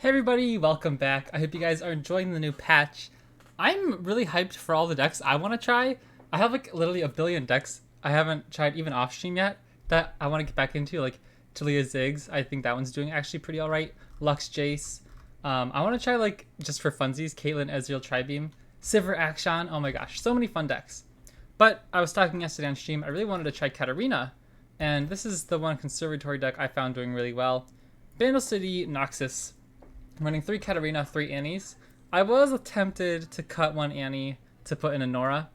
Hey everybody, welcome back. I hope you guys are enjoying the new patch. I'm really hyped for all the decks I want to try. I have like literally a billion decks I haven't tried even off stream yet that I want to get back into, like Talia Ziggs. I think that one's doing actually pretty alright. Lux Jace. I want to try like just for funsies, Caitlyn, Ezreal, Tribeam, Sivir, Akshan. Oh my gosh, so many fun decks. But I was talking yesterday on stream, I really wanted to try Katarina. And this is the one conservatory deck I found doing really well. Bandle City, Noxus. I'm running 3 Katarina, 3 Annies. I was tempted to cut 1 Annie to put in a Nora,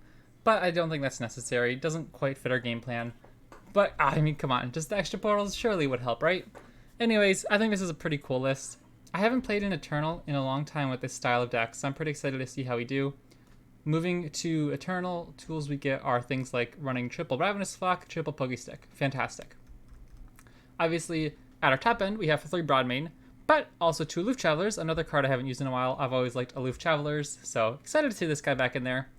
but I don't think that's necessary. It doesn't quite fit our game plan. But, I mean, come on. Just the extra portals surely would help, right? Anyways, I think this is a pretty cool list. I haven't played in Eternal in a long time with this style of deck, so I'm pretty excited to see how we do. Moving to Eternal, tools we get are things like running triple Ravenous Flock, triple Pokestick. Fantastic. Obviously, at our top end, we have 3 Broadmane, but also 2 Aloof Travelers, another card I haven't used in a while. I've always liked Aloof Travelers, so excited to see this guy back in there.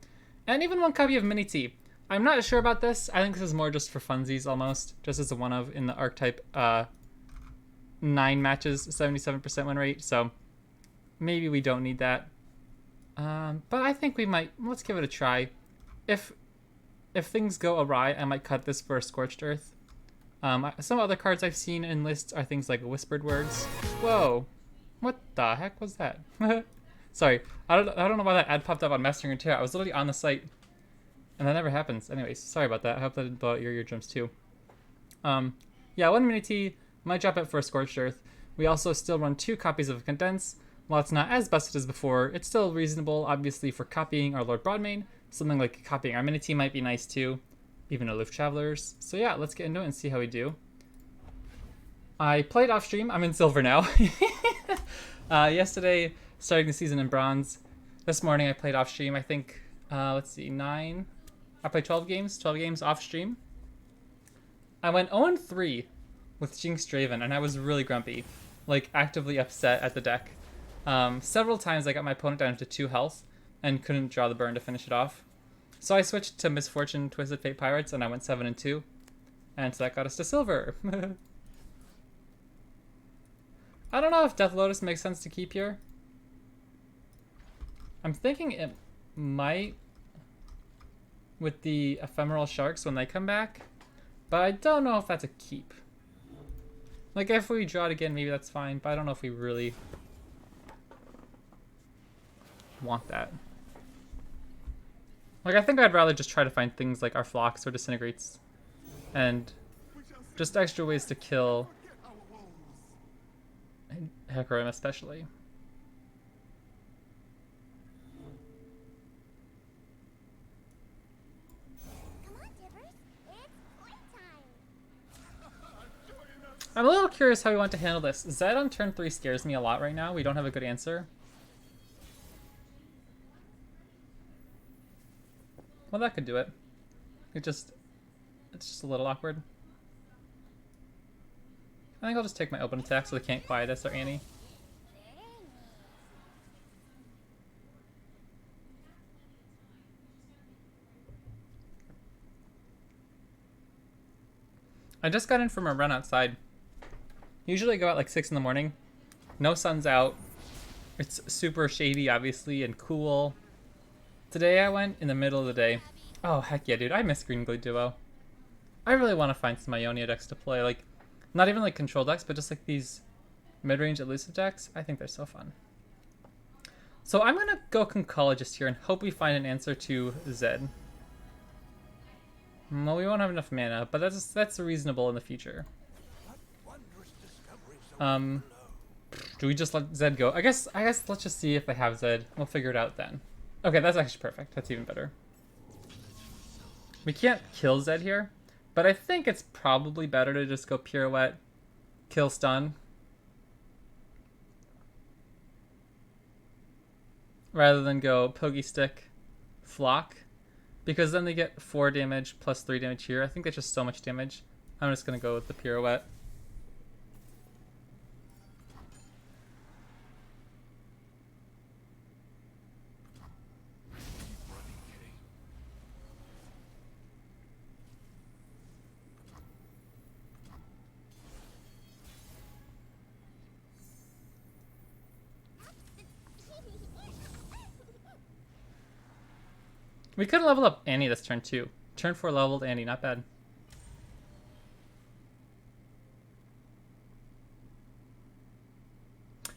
And even 1 copy of Mini T. I'm not sure about this. I think this is more just for funsies almost, just as a one of in the archetype 9 matches, 77% win rate, so maybe we don't need that. But I think we might. Let's give it a try. If things go awry, I might cut this for a Scorched Earth. Some other cards I've seen in lists are things like Whispered Words. Whoa, what the heck was that? Sorry, I don't know why that ad popped up on Runeterra. I was literally on the site, and that never happens. Anyways, sorry about that. I hope that didn't blow out your eardrums too. Yeah, 1 Mini T might drop it for a Scorched Earth. We also still run 2 copies of Condense. While it's not as busted as before, it's still reasonable, obviously, for copying our Lord Broadmane. Something like copying our Mini T might be nice too, even Aloof Travelers. So yeah, let's get into it and see how we do. I played off stream. I'm in Silver now. Yesterday, starting the season in Bronze. This morning I played off stream, I think, let's see, 9. I played 12 games off stream. I went 0-3 with Jinx Draven, and I was really grumpy, like actively upset at the deck. Several times I got my opponent down to 2 health and couldn't draw the burn to finish it off. So I switched to Misfortune Twisted Fate Pirates and I went 7-2. And so that got us to Silver. I don't know if Death Lotus makes sense to keep here. I'm thinking it might with the Ephemeral Sharks when they come back. But I don't know if that's a keep. Like if we draw it again, maybe that's fine. But I don't know if we really want that. Like I think I'd rather just try to find things like our Flocks or Disintegrates and just extra ways to kill Hecarim especially. I'm a little curious how we want to handle this. Zed on turn 3 scares me a lot right now. We don't have a good answer. Well, that could do it. It's just a little awkward. I think I'll just take my open attack so they can't quiet us or Annie. I just got in from a run outside. Usually I go out like 6 in the morning. No sun's out. It's super shady, obviously, and cool. Today I went in the middle of the day. Oh, heck yeah, dude. I miss Green Glade Duo. I really want to find some Ionia decks to play. Like, not even like control decks, but just like these mid-range elusive decks. I think they're so fun. So I'm going to go Conchologist here and hope we find an answer to Zed. Well, we won't have enough mana, but that's reasonable in the future. Do we just let Zed go? I guess let's just see if they have Zed. We'll figure it out then. Okay, that's actually perfect. That's even better. We can't kill Zed here, but I think it's probably better to just go Pirouette, kill stun, rather than go Pokestick, Flock, because then they get 4 damage plus 3 damage here. I think that's just so much damage. I'm just going to go with the Pirouette. We could level up Annie this turn too. Turn 4 leveled Annie, not bad.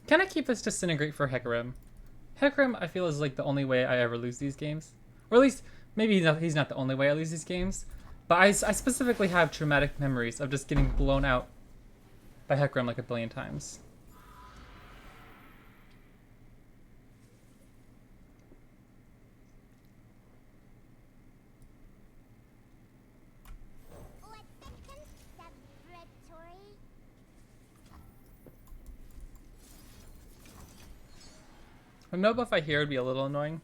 Can I keep this Disintegrate for Hecarim? Hecarim, I feel, is like the only way I ever lose these games. Or at least, maybe he's not the only way I lose these games. But I specifically have traumatic memories of just getting blown out by Hecarim like a billion times. A no buff I hear would be a little annoying.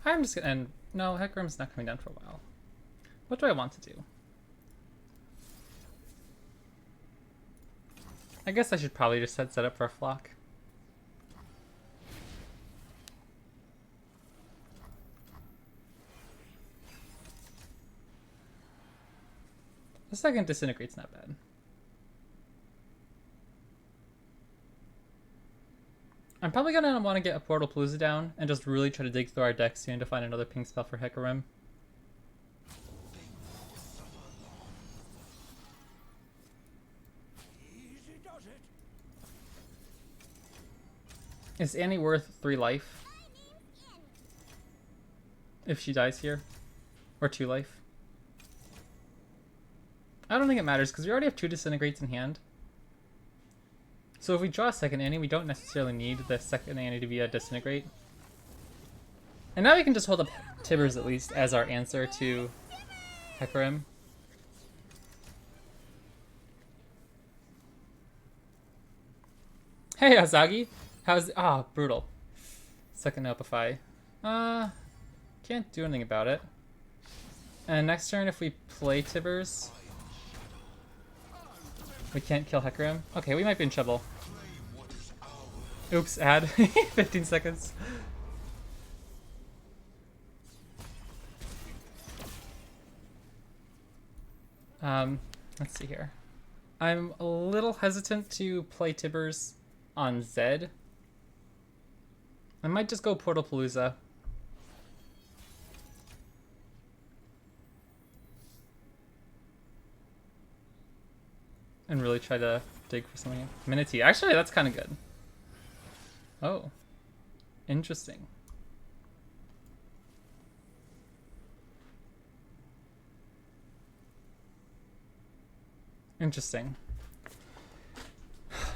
I'm just gonna end. No, Hecarim's not coming down for a while. What do I want to do? I guess I should probably just set up for a flock. The second Disintegrate's not bad. I'm probably gonna want to get a Portal Palooza down and just really try to dig through our deck soon to find another pink spell for Hecarim. Is Annie worth 3 life? If she dies here? Or 2 life? I don't think it matters because we already have 2 Disintegrates in hand. So if we draw a second Annie, we don't necessarily need the second Annie to be a Disintegrate. And now we can just hold up Tibbers at least as our answer to Hecarim. Hey Azagi! How's... Ah, brutal. Second Opify. Can't do anything about it. And next turn if we play Tibbers... We can't kill Hecarim. Okay, we might be in trouble. Oops, add. 15 seconds. Let's see here. I'm a little hesitant to play Tibbers on Zed. I might just go Portal Palooza. And really try to dig for something. Minity. Actually, that's kind of good. Oh. Interesting. Interesting.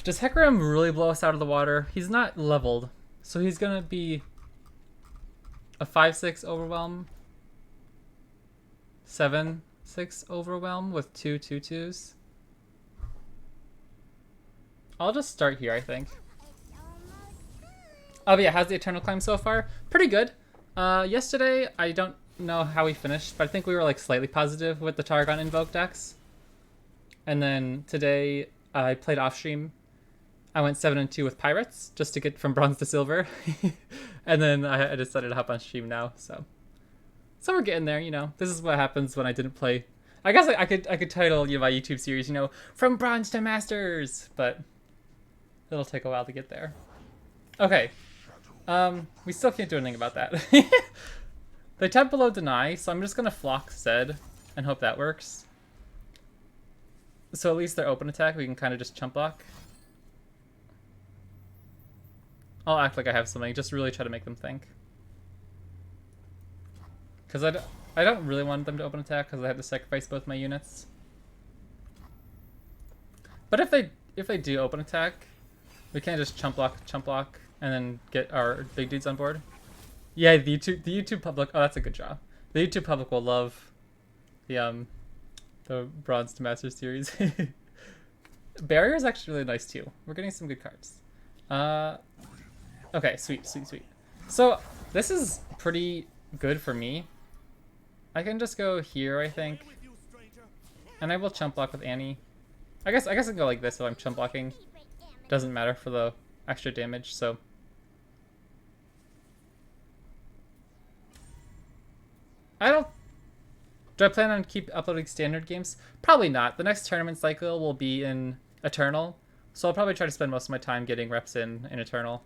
Does Hecarim really blow us out of the water? He's not leveled. So he's going to be a 5-6 Overwhelm. 7-6 Overwhelm with 2 2/2s. I'll just start here, I think. Oh, but yeah, how's the Eternal Climb so far? Pretty good. Yesterday, I don't know how we finished, but I think we were like slightly positive with the Targon Invoke decks. And then today, I played off stream. I went 7-2 with Pirates, just to get from bronze to silver. And then I decided to hop on stream now, so we're getting there, you know. This is what happens when I didn't play. I guess I could title my YouTube series, you know, From Bronze to Masters, but it'll take a while to get there. Okay. We still can't do anything about that. They tap below deny, so I'm just gonna flock Zed and hope that works. So at least their open attack, we can kind of just chump block. I'll act like I have something, just really try to make them think. Because I don't really want them to open attack because I have to sacrifice both my units. But if they do open attack, we can't just chump block, and then get our big dudes on board. Yeah, the YouTube public. Oh, that's a good job. The YouTube public will love the Bronze to Master series. Barrier is actually really nice too. We're getting some good cards. Okay, sweet. So this is pretty good for me. I can just go here, I think, and I will chump block with Annie. I guess I can go like this if I'm chump blocking. Doesn't matter for the extra damage, so. Do I plan on keep uploading standard games? Probably not. The next tournament cycle will be in Eternal, so I'll probably try to spend most of my time getting reps in Eternal.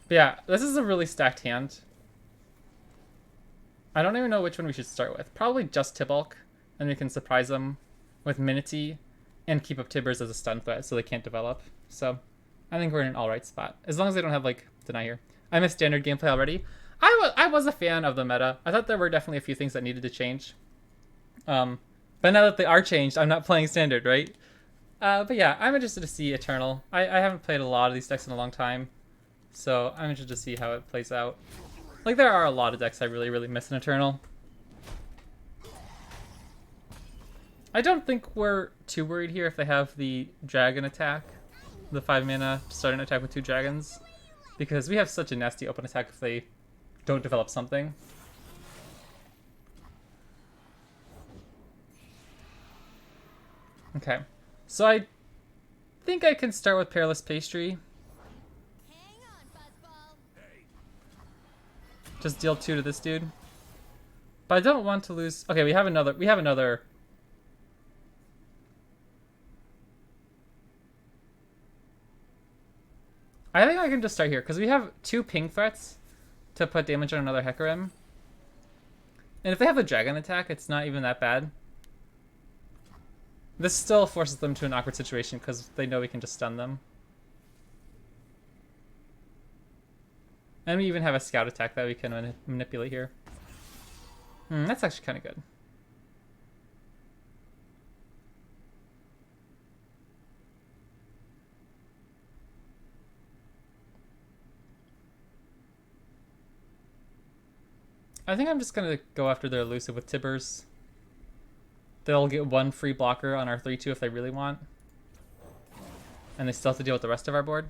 But yeah, this is a really stacked hand. I don't even know which one we should start with. Probably just Tibulk, and we can surprise them with Minity and keep up Tibbers as a stun threat so they can't develop. So I think we're in an alright spot. As long as they don't have, like, Deny here. I missed standard gameplay already. I was a fan of the meta. I thought there were definitely a few things that needed to change. But now that they are changed, I'm not playing standard, right? But yeah, I'm interested to see Eternal. I haven't played a lot of these decks in a long time, so I'm interested to see how it plays out. Like, there are a lot of decks I really, really miss in Eternal. I don't think we're too worried here if they have the dragon attack. The 5-mana starting attack with 2 dragons. Because we have such a nasty open attack if they don't develop something. Okay. So I think I can start with Perilous Pastry. Hang on, Buzzball. Just deal 2 to this dude. But I don't want to lose... Okay, we have another... I think I can just start here, because we have 2 ping threats to put damage on another Hecarim. And if they have a dragon attack, it's not even that bad. This still forces them to an awkward situation, because they know we can just stun them. And we even have a scout attack that we can manipulate here. That's actually kind of good. I think I'm just going to go after their elusive with Tibbers. They'll get 1 free blocker on our 3-2 if they really want. And they still have to deal with the rest of our board.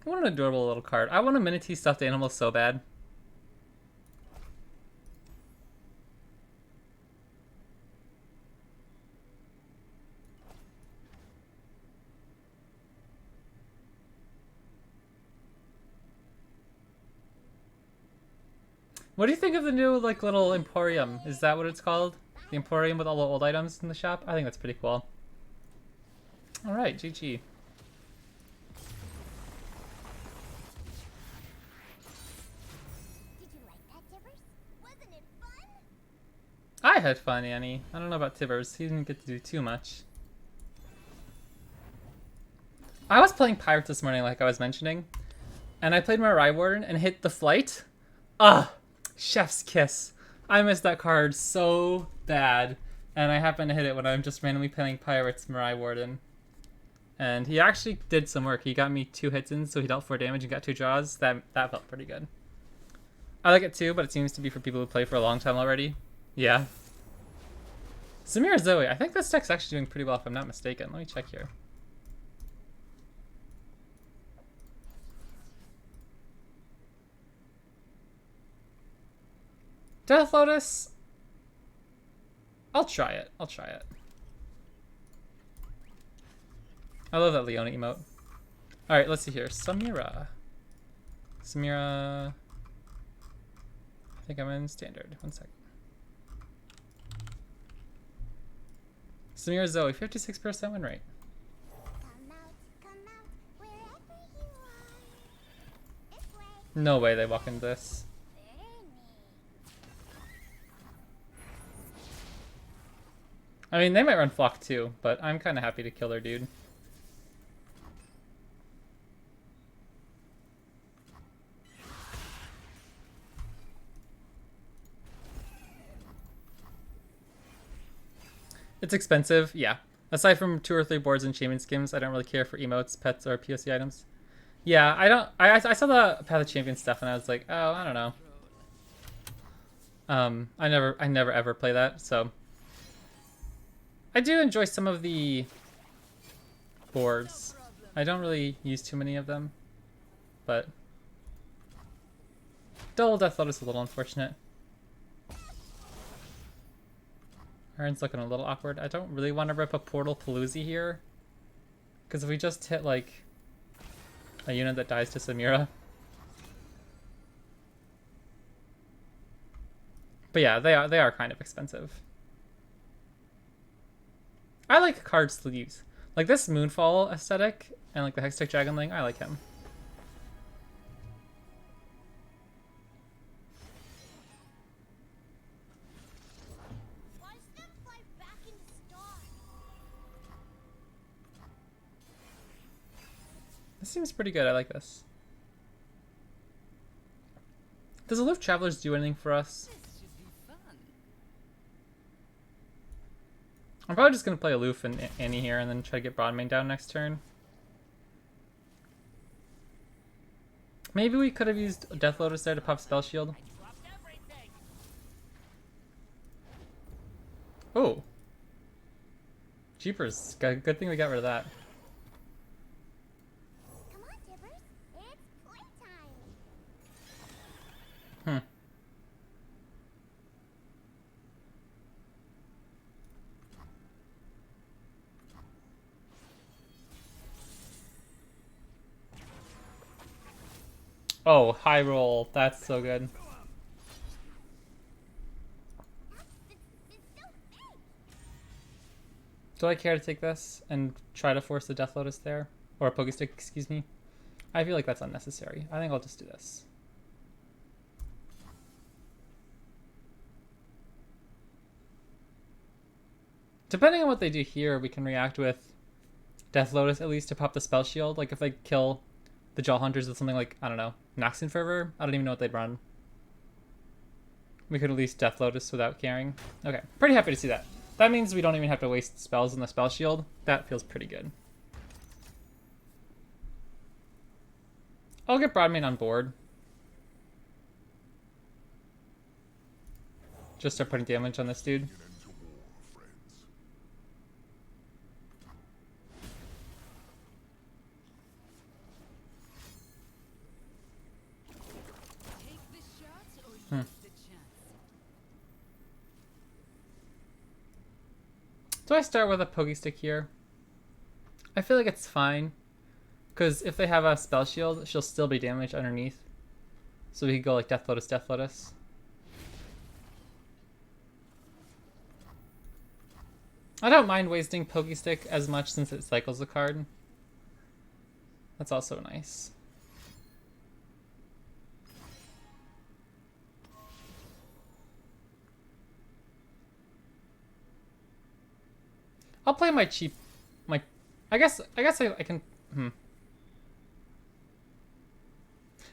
I want an adorable little card. I want a Minity stuffed animal so bad. What do you think of the new, like, little Emporium? Is that what it's called? The Emporium with all the old items in the shop? I think that's pretty cool. Alright, GG. I had fun, Annie. I don't know about Tibbers. He didn't get to do too much. I was playing Pirates this morning, like I was mentioning, and I played my Rye Warden and hit the flight. Chef's kiss. I missed that card so bad, and I happened to hit it when I'm just randomly playing Pirates Mirai Warden. And he actually did some work. He got me 2 hits in, so he dealt 4 damage and got 2 draws. That felt pretty good. I like it too, but it seems to be for people who play for a long time already. Yeah. Samira Zoe. I think this deck's actually doing pretty well if I'm not mistaken. Let me check here. Death Lotus? I'll try it. I'll try it. I love that Leona emote. Alright, let's see here. Samira. Samira... I think I'm in standard. 1 second. Samira Zoe, 56% win rate. Come out, wherever you are. This way. No way they walk into this. I mean, they might run Flock too, but I'm kind of happy to kill their dude. It's expensive, yeah. Aside from 2 or 3 boards and Shaman Skims, I don't really care for emotes, pets, or POC items. Yeah, I saw the Path of Champions stuff and I was like, oh, I don't know. I never ever play that, so I do enjoy some of the boards. I don't really use too many of them, but double Death Lotus is a little unfortunate. Aaron's looking a little awkward. I don't really want to rip a Portal Palooza here, because if we just hit like a unit that dies to Samira. But yeah, they are kind of expensive. I like cards to use. Like this Moonfall aesthetic and like the Hextech Dragonling, I like him. Watch them fly back into star. This seems pretty good. I like this. Does Aloof Travelers do anything for us? This should be fun. I'm probably just going to play Aloof and Annie here and then try to get Broadmain down next turn. Maybe we could have used Death Lotus there to pop Spell Shield. Dropped everything. Oh. Jeepers. Good thing we got rid of that. Come on, Tibbers. It's playtime. Hmm. Oh, high roll. That's so good. It's so big. Do I care to take this and try to force the Death Lotus there? Or a Pokestick, excuse me? I feel like that's unnecessary. I think I'll just do this. Depending on what they do here, we can react with Death Lotus at least to pop the Spell Shield. Like if they kill the Jaw Hunters with something like, I don't know, Noxian Fervor? I don't even know what they'd run. We could at least Death Lotus without caring. Okay, pretty happy to see that. That means we don't even have to waste spells on the Spell Shield. That feels pretty good. I'll get Broadmain on board. Just start putting damage on this dude. Take the shot or use the chance. Do I start with a Pokestick here? I feel like it's fine. Because if they have a Spell Shield, she'll still be damaged underneath. So we could go like Death Lotus, Death Lotus. I don't mind wasting Pokestick as much since it cycles the card. That's also nice. I'll play my cheap, I guess I can.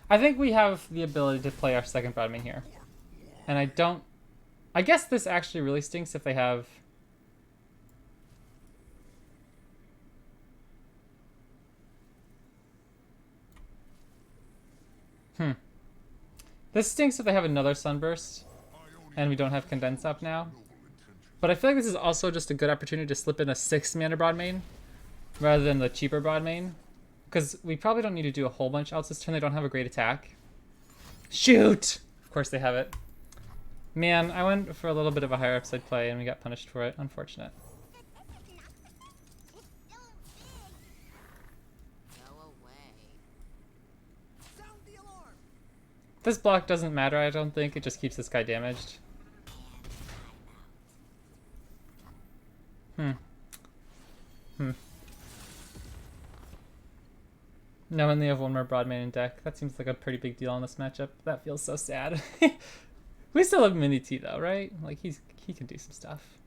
I think we have the ability to play our second Broadmain here, and I don't. I guess this actually really stinks if they have. This stinks if they have another Sunburst, and we don't have Condense up now. But I feel like this is also just a good opportunity to slip in a 6-mana Broadmain rather than the cheaper Broadmain. Because we probably don't need to do a whole bunch else this turn. They don't have a great attack. Shoot! Of course they have it. Man, I went for a little bit of a higher upside play and we got punished for it. Unfortunate. It's so big. Go away. Sound the alarm. This block doesn't matter, I don't think. It just keeps this guy damaged. No, and they have one more Broadmain in deck. That seems like a pretty big deal in this matchup. That feels so sad. We still have Mini T though, right? Like he can do some stuff.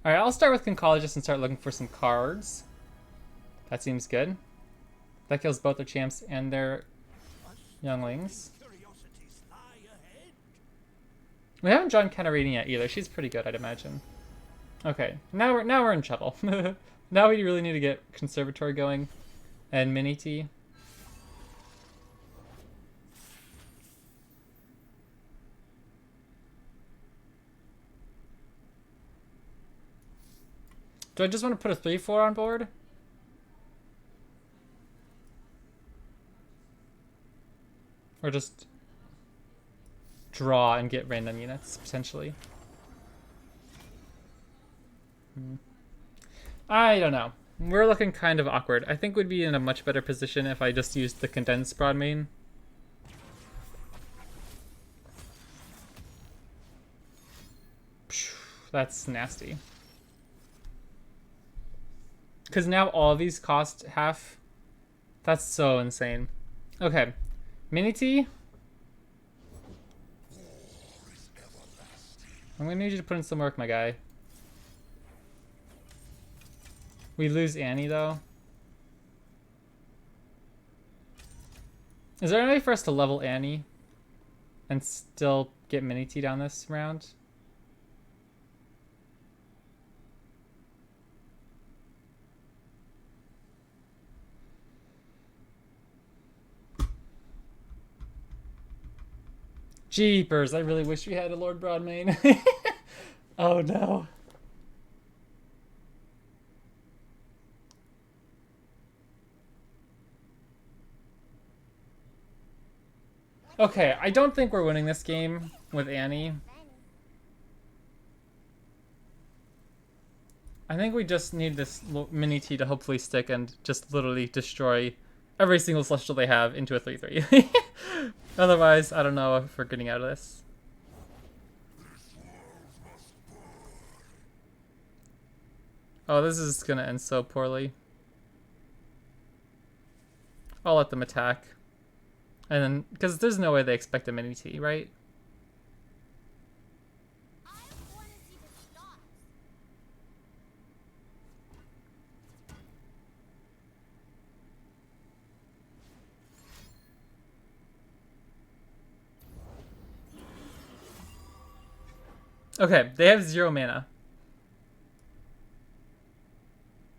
Alright, I'll start with Conchologist and start looking for some cards. That seems good. That kills both their champs and their younglings. Curiosities lie ahead. We haven't drawn Katarina yet either. She's pretty good, I'd imagine. Okay, now we're in trouble. Now we really need to get Conservatory going and Mini T. Do I just want to put a 3/4 on board? Or just draw and get random units, potentially? I don't know. We're looking kind of awkward. I think we'd be in a much better position if I just used the condensed broad main. Phew, that's nasty. Because now all of these cost half. That's so insane. Okay. Mini T. I'm gonna need you to put in some work, my guy. We lose Annie, though. Is there any way for us to level Annie and still get Mini T down this round? Jeepers, I really wish we had a Lord Broadmain. Oh no. Okay, I don't think we're winning this game with Annie. I think we just need this Mini T to hopefully stick and just literally destroy every single Celestial they have into a 3/3. Otherwise, I don't know if we're getting out of this. Oh, this is gonna end so poorly. I'll let them attack. And then, because there's no way they expect a Mini T, right? I want to see the stars. Okay, they have 0 mana.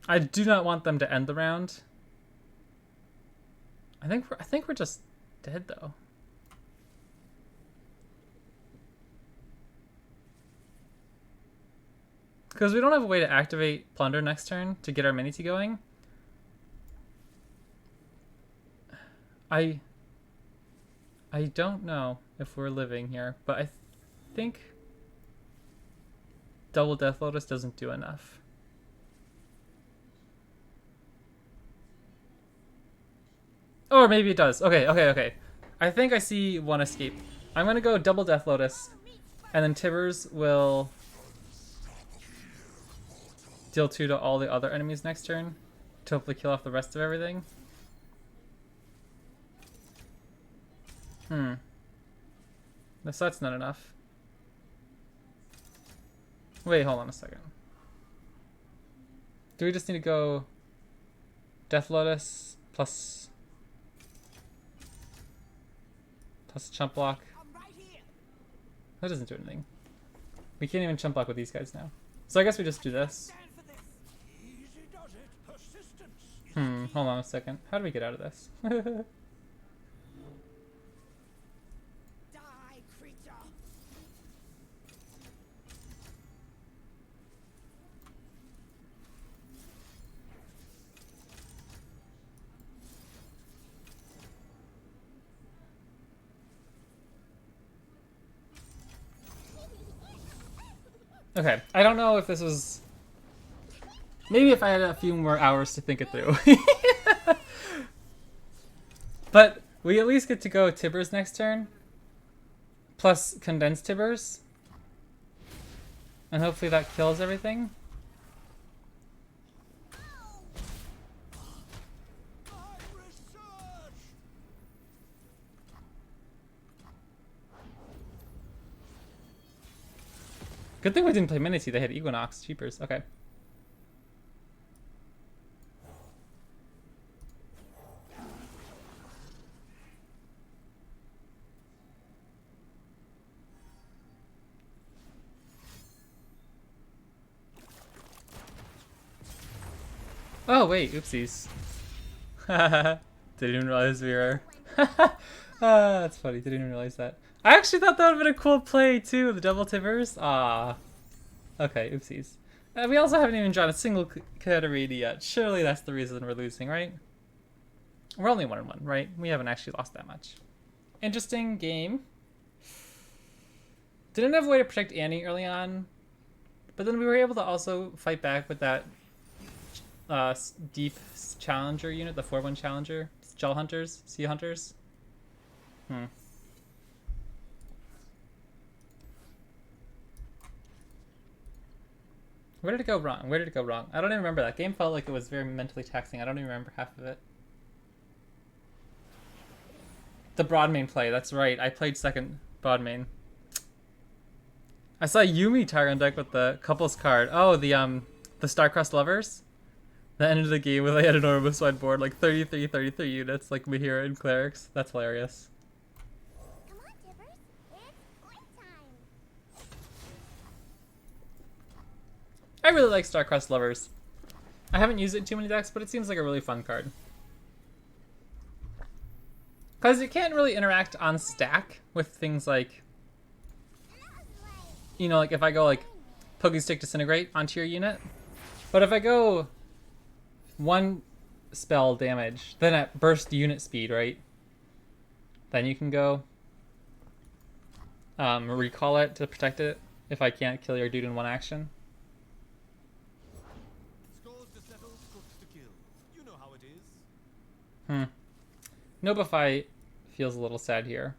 I do not want them to end the round. I think we're just dead though. Because we don't have a way to activate Plunder next turn to get our Mini T going. I don't know if we're living here, but I think Double Death Lotus doesn't do enough. Or maybe it does. Okay. I think I see one escape. I'm gonna go Double Death Lotus, and then Tibbers will deal 2 to all the other enemies next turn to hopefully kill off the rest of everything. So that's not enough. Wait, hold on a second. Do we just need to go Death Lotus plus chump block? That doesn't do anything. We can't even chump block with these guys now. So I guess we just do this. Hold on a second. How do we get out of this? Die, creature. Okay, I don't know if this was... Maybe if I had a few more hours to think it through. But we at least get to go Tibbers next turn. Plus Condensed Tibbers. And hopefully that kills everything. Good thing we didn't play Mini T, they had Equinox, cheapers. Okay. Oh wait, oopsies. Didn't even realize we were... that's funny, didn't even realize that. I actually thought that would have been a cool play too, the double Tibbers. Ah. Okay, oopsies. We also haven't even drawn a single Katarina yet. Surely that's the reason we're losing, right? We're only 1-1, right? We haven't actually lost that much. Interesting game. Didn't have a way to protect Annie early on, but then we were able to also fight back with that deep challenger unit, the 4-1 challenger. Gel hunters, sea hunters. Where did it go wrong? Where did it go wrong? I don't even remember. That game felt like it was very mentally taxing. I don't even remember half of it. The broad main play, that's right. I played second broad main. I saw Yumi Targon deck with the couples card. Oh, the Star-Crossed Lovers. The end of the game where they had an enormous wide board, like 33 units, like Mahira and Clerics. That's hilarious. Come on, Tibbers. It's playtime. I really like Star-Crossed Lovers. I haven't used it in too many decks, but it seems like a really fun card. Because it can't really interact on stack with things like, you know, like if I go like Pokestick Disintegrate onto your unit. But if I go one spell damage, then at burst unit speed, right? Then you can go recall it to protect it if I can't kill your dude in one action. Scores to settle, cooks to kill. You know how it is. Nobify feels a little sad here.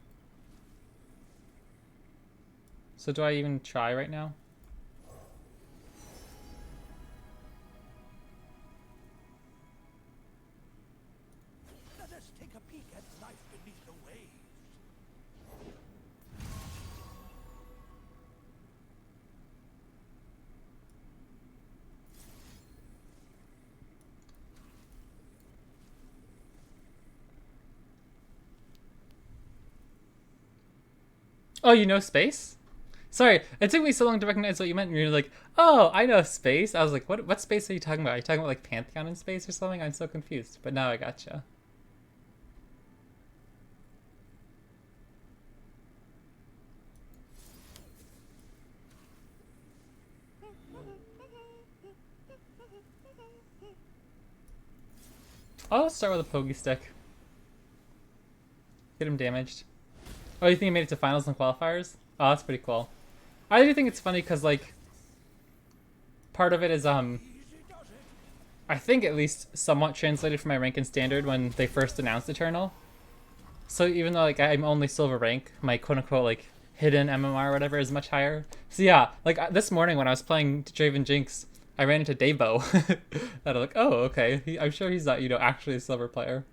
So do I even try right now? Let us take a peek at life beneath the waves. Oh, you know space? Sorry, it took me so long to recognize what you meant. And you're like, oh, I know space. I was like, what space are you talking about? Are you talking about like Pantheon in space or something? I'm so confused. But now I gotcha. I'll start with a Pogi Stick. Get him damaged. Oh, you think he made it to finals and qualifiers? Oh, that's pretty cool. I do think it's funny because, like, part of it is, I think at least somewhat translated from my rank in Standard when they first announced Eternal. So even though, like, I'm only silver rank, my quote-unquote, like, hidden MMR or whatever is much higher. So yeah, like, this morning when I was playing Draven Jinx, I ran into Davo. And I'm like, oh, okay. I'm sure he's not, you know, actually a silver player.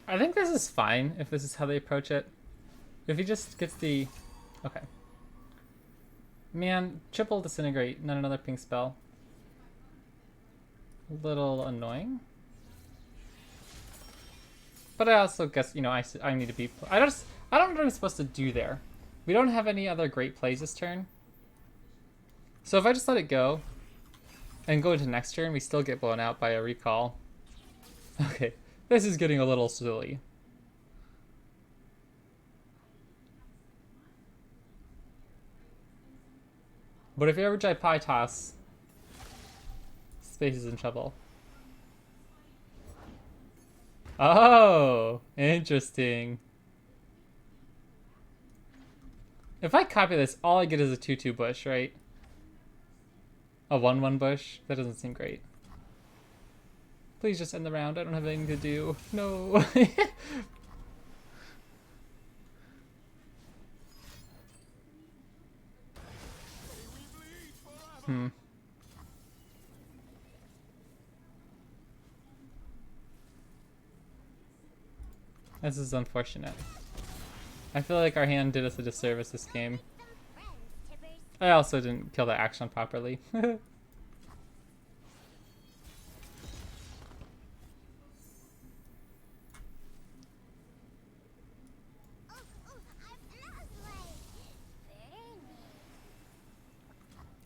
I think this is fine if this is how they approach it. If he just gets the... Okay. Man, triple disintegrate, not another pink spell. A little annoying. But I also guess, you know, I need to be... I don't know what I'm supposed to do there. We don't have any other great plays this turn. So if I just let it go and go into next turn, we still get blown out by a recall. Okay, this is getting a little silly. But if you ever try Pie Toss, Space is in trouble. Oh, interesting. If I copy this, all I get is a 2/2 bush, right? A 1/1 bush? That doesn't seem great. Please just end the round. I don't have anything to do. No. This is unfortunate. I feel like our hand did us a disservice this game. Friends, Tibbers. I also didn't kill that action properly.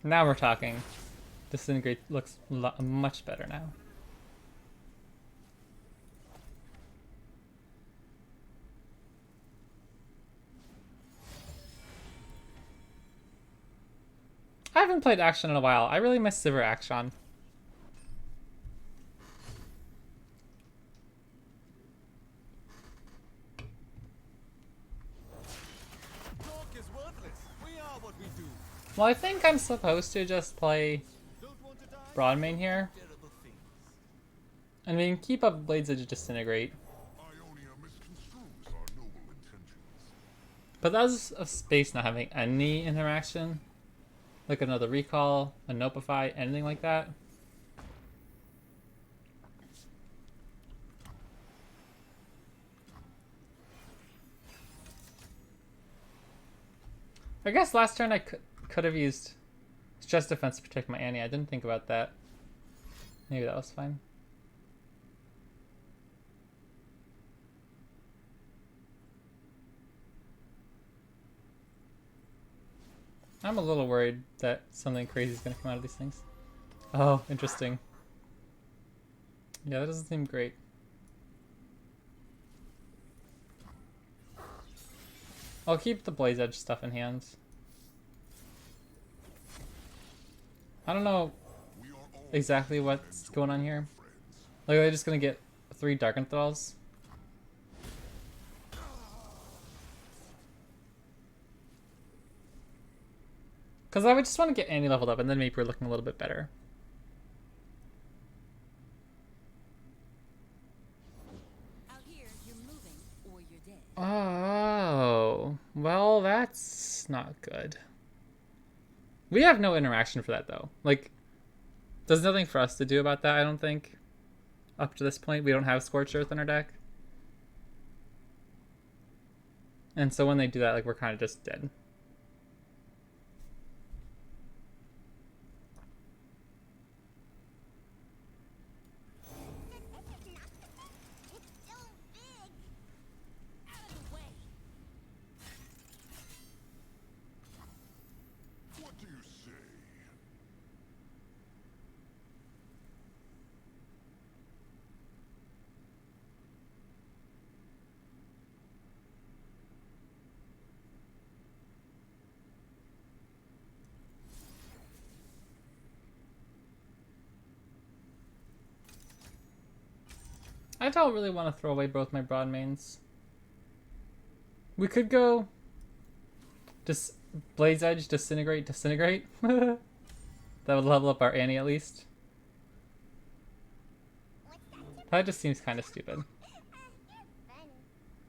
Now we're talking. Disintegrate looks much better now. I haven't played Action in a while. I really miss Sivir Action. Talk is worthless. We are what we do. Well, I think I'm supposed to just play Don't want to die? broad main here. Terrible things. And we can keep up Blades Edge Disintegrate. Ionia misconstrues our noble intentions. But that's a space not having any interaction. Like another recall, a Nopify, anything like that. I guess last turn I could have used Stress Defense to protect my Annie. I didn't think about that. Maybe that was fine. I'm a little worried that something crazy is going to come out of these things. Oh, interesting. Yeah, that doesn't seem great. I'll keep the Blaze Edge stuff in hand. I don't know exactly what's going on here. Like, are they just going to get 3 Dark Enthralls? Because I would just want to get Annie leveled up, and then maybe we're looking a little bit better. Out here, you're moving or you're dead. Oh, well, that's not good. We have no interaction for that, though. Like, there's nothing for us to do about that, I don't think. Up to this point, we don't have Scorched Earth in our deck. And so when they do that, like, we're kind of just dead. It's so big. Out of the way. What do you say? I don't really want to throw away both my broad mains. We could go just Blaze Edge, Disintegrate, Disintegrate. That would level up our Annie at least. What's that? That just seems kind of stupid. Fun.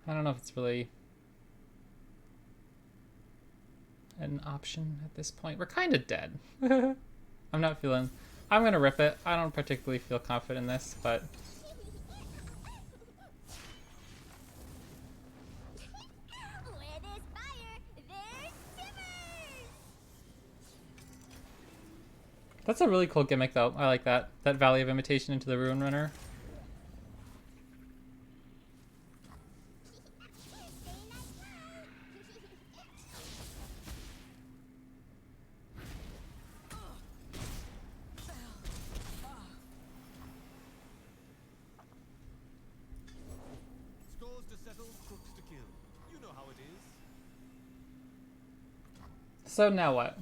I don't know if it's really an option at this point. We're kind of dead. I'm not feeling... I'm going to rip it. I don't particularly feel confident in this, but... Where there's fire, there's shivers. That's a really cool gimmick, though. I like that. That Valley of Imitation into the Ruin Runner. Say night. Scores to settle, crooks to kill. You know how it is. So now what?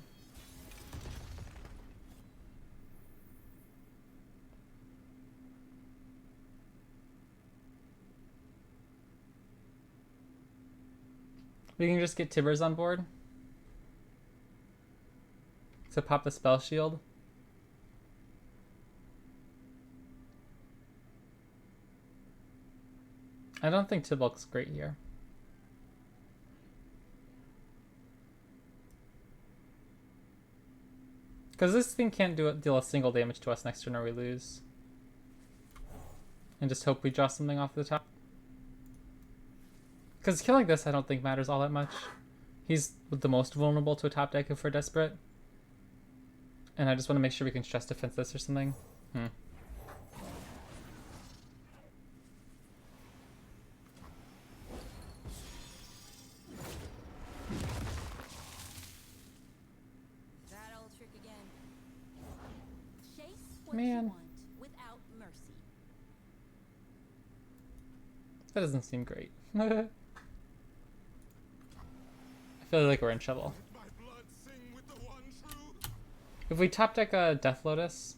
We can just get Tibbers on board to pop the spell shield. I don't think Tibulk's great here. Because this thing can't deal a single damage to us next turn or we lose. And just hope we draw something off the top. Because killing this I don't think matters all that much. He's the most vulnerable to a top deck if we're desperate. And I just want to make sure we can stress defense this or something. That old trick again. what Man. you want without mercy. That doesn't seem great. I feel like we're in trouble. My blood sing with the one true. If we top deck a Death Lotus.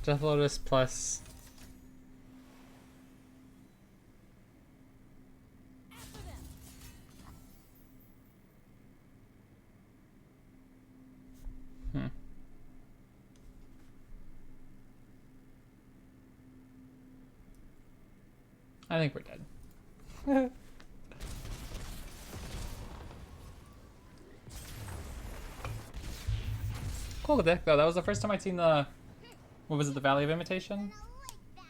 Death Lotus plus... After them. Hmm. I think we're dead. Cool deck though. That was the first time I'd seen the... What was it? The Valley of Imitation? Gonna like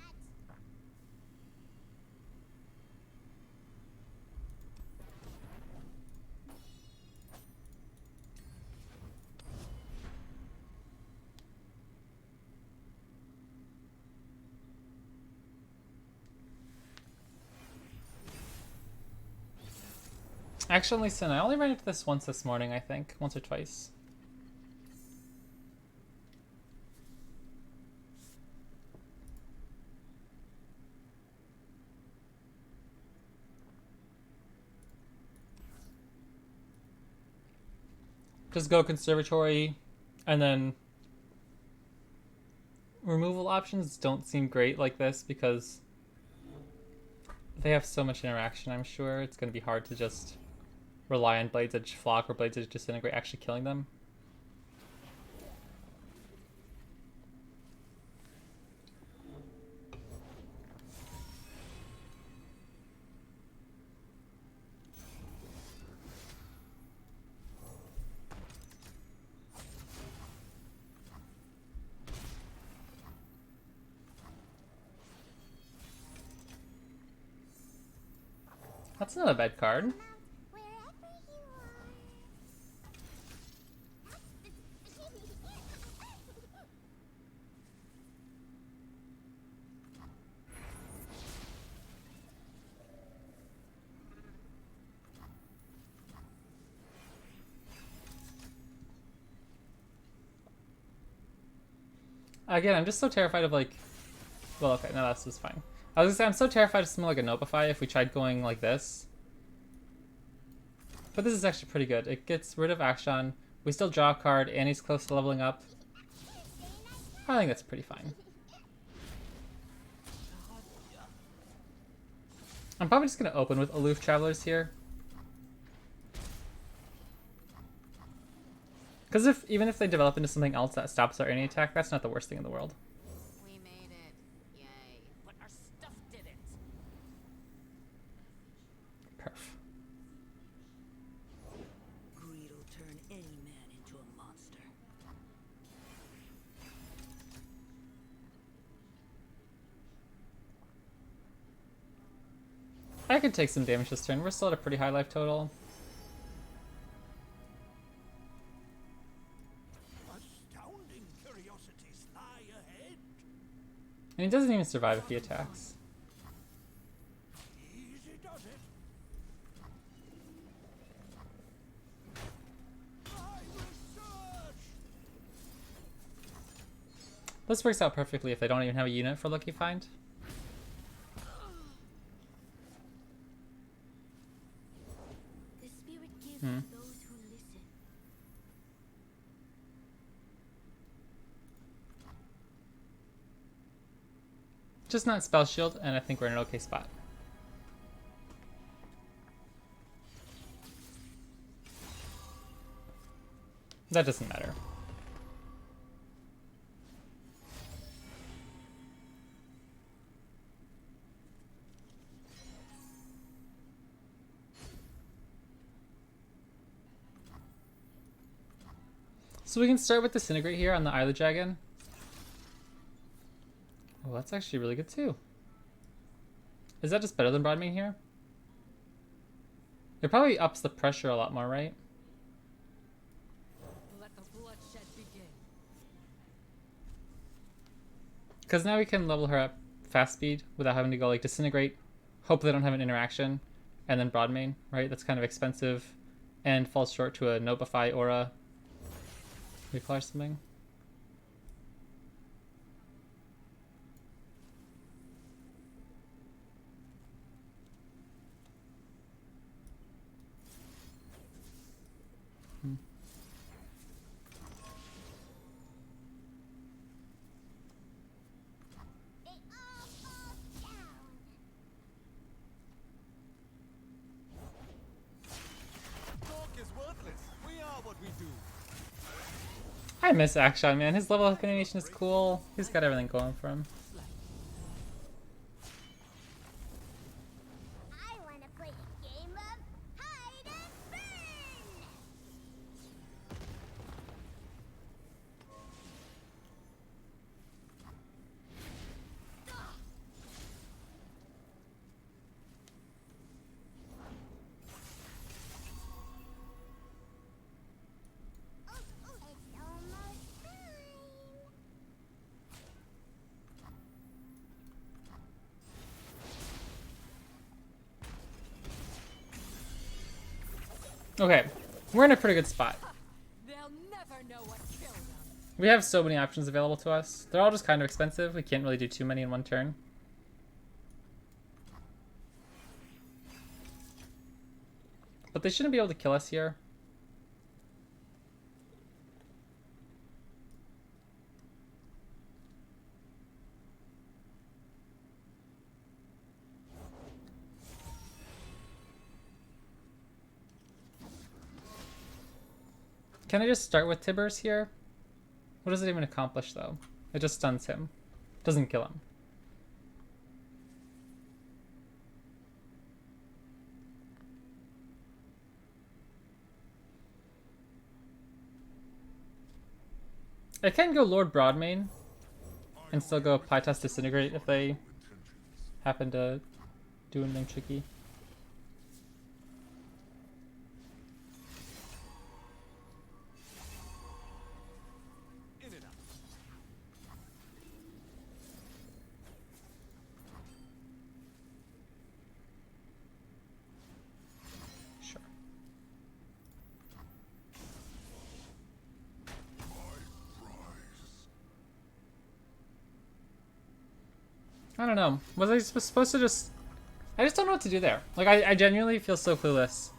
that. Actually, listen, I only ran into this once this morning, I think. Once or twice. Just go Conservatory, and then removal options don't seem great like this because they have so much interaction. I'm sure it's going to be hard to just rely on Blades Edge Flock or Blades Edge Disintegrate actually killing them. That's not a bad card. Wherever you are. Again, I'm just so terrified of like... Well, okay, no, that's just fine. I was gonna say, I'm so terrified of something like a Notify if we tried going like this. But this is actually pretty good. It gets rid of Action. We still draw a card, and he's close to leveling up. I think that's pretty fine. I'm probably just gonna open with Aloof Travelers here. Because even if they develop into something else that stops our any attack, that's not the worst thing in the world. We made it. Yay. But our stuff didn't. Perf. Greed will turn any man into a monster. I could take some damage this turn. We're still at a pretty high life total. Astounding curiosities lie ahead. And he doesn't even survive if he attacks. Easy does it. My research. This works out perfectly if they don't even have a unit for Lucky Find. The spirit gives Hmm. to those who listen. Just not Spell Shield, and I think we're in an okay spot. That doesn't matter. So we can start with Disintegrate here on the Eye of the Dragon. Oh, that's actually really good too. Is that just better than Broadmean here? It probably ups the pressure a lot more, right? Let the bloodshed begin. Because now we can level her up fast speed without having to go like Disintegrate, hope they don't have an interaction, and then Broadmean, right? That's kind of expensive and falls short to a Notify Aura. recall or something. It all falls down. Talk is worthless. We are what we do. I miss Action, man. His level up animation is cool. He's got everything going for him. I want to play a game of hide and burn. It's almost time. Okay, we're in a pretty good spot. They'll never know what killed them. We have so many options available to us. They're all just kind of expensive. We can't really do too many in one turn. But they shouldn't be able to kill us here. Can I just start with Tibbers here? What does it even accomplish, though? It just stuns him. Doesn't kill him. I can go Lord Broadmane and still go Pytos Disintegrate if they happen to do anything tricky. In and out. Sure. I don't know. Was I supposed to just... I just don't know what to do there. Like, I genuinely feel so clueless.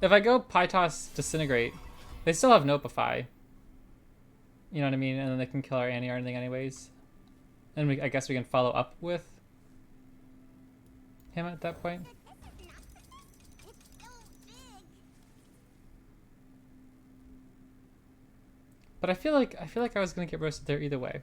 If I go Pytos Disintegrate, they still have Notify. You know what I mean? And then they can kill our Annie or anything anyways. And I guess we can follow up with him at that point. It's so big. But I feel like I was gonna get roasted there either way.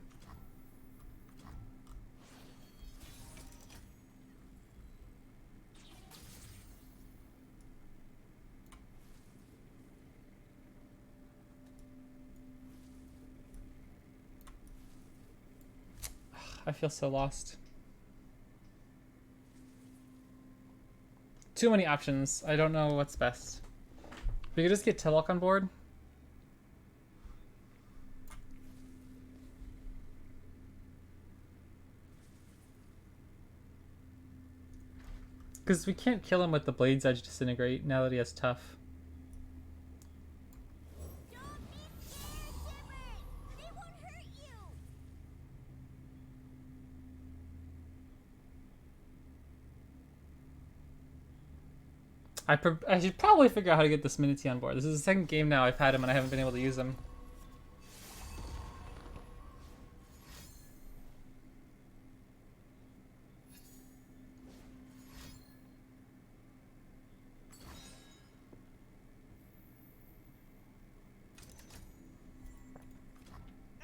I feel so lost. Too many options. I don't know what's best. We could just get Tilok on board. Because we can't kill him with the Blade's Edge Disintegrate now that he has Tough. Don't be scared, Tibbers. They won't hurt you. I should probably figure out how to get this Minity on board. This is the second game now I've had him and I haven't been able to use him.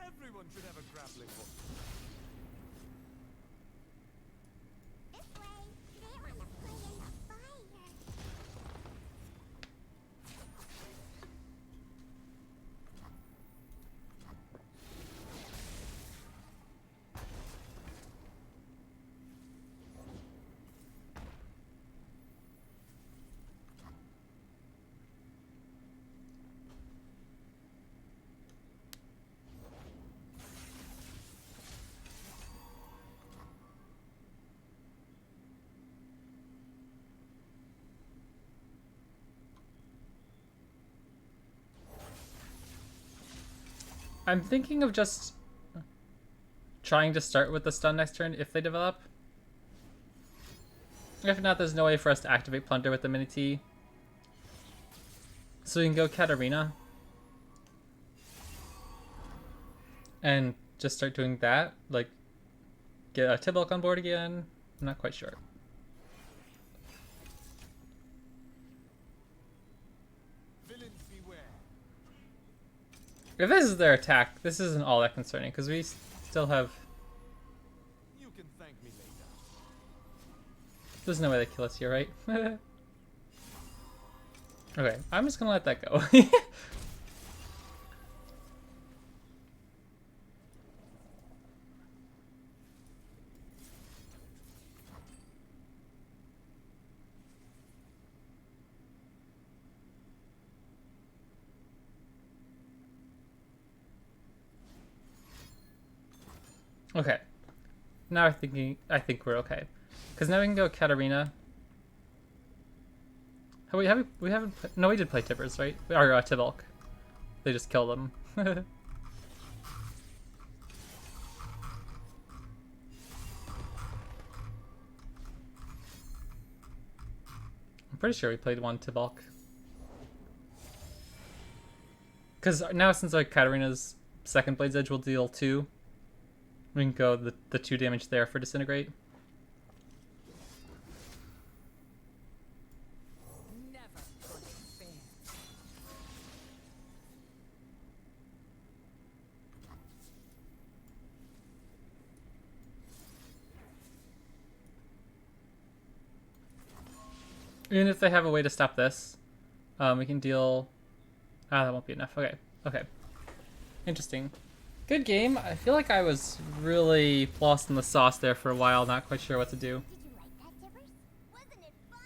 Everyone should have a grappling hook. This way. They want to play in the fire. I'm thinking of just trying to start with the stun next turn if they develop. If not, there's no way for us to activate Plunder with the Mini T. So we can go Katarina. And just start doing that. Like, get a Tibok on board again. I'm not quite sure. Villains beware. If this is their attack, this isn't all that concerning, because we still have... You can thank me later. There's no way they kill us here, right? Okay, I'm just gonna let that go. Okay. Now I think we're okay. Because now we can go Katarina. We haven't no, we did play Tibbers, right? Or Tibok. They just killed them. I'm pretty sure we played one Tibok. Because now since like Katarina's second Blade's Edge will deal 2, we can go the 2 damage there for Disintegrate. Never going fair. Even if they have a way to stop this, we can deal... Ah, that won't be enough. Okay, okay. Interesting. Good game. I feel like I was really lost in the sauce there for a while, not quite sure what to do. Did you like that, Tibbers? Wasn't it fun?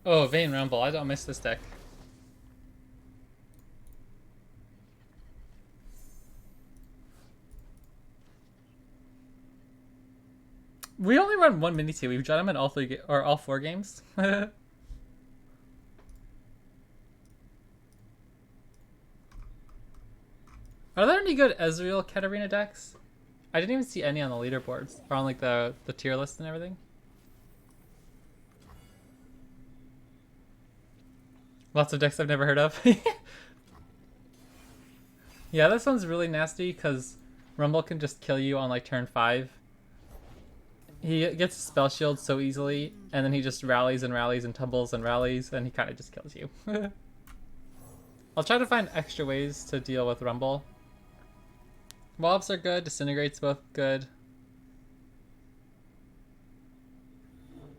Oh, Vayne Rumble. I don't miss this deck. We only run one mini T. We've done them in all 3 or all 4 games. Are there any good Ezreal Katarina decks? I didn't even see any on the leaderboards or on like the tier list and everything. Lots of decks I've never heard of. Yeah, this one's really nasty because Rumble can just kill you on like turn 5. He gets a spell shield so easily, and then he just rallies and rallies and tumbles and rallies, and he kind of just kills you. I'll try to find extra ways to deal with Rumble. Mobs are good, Disintegrate's both good.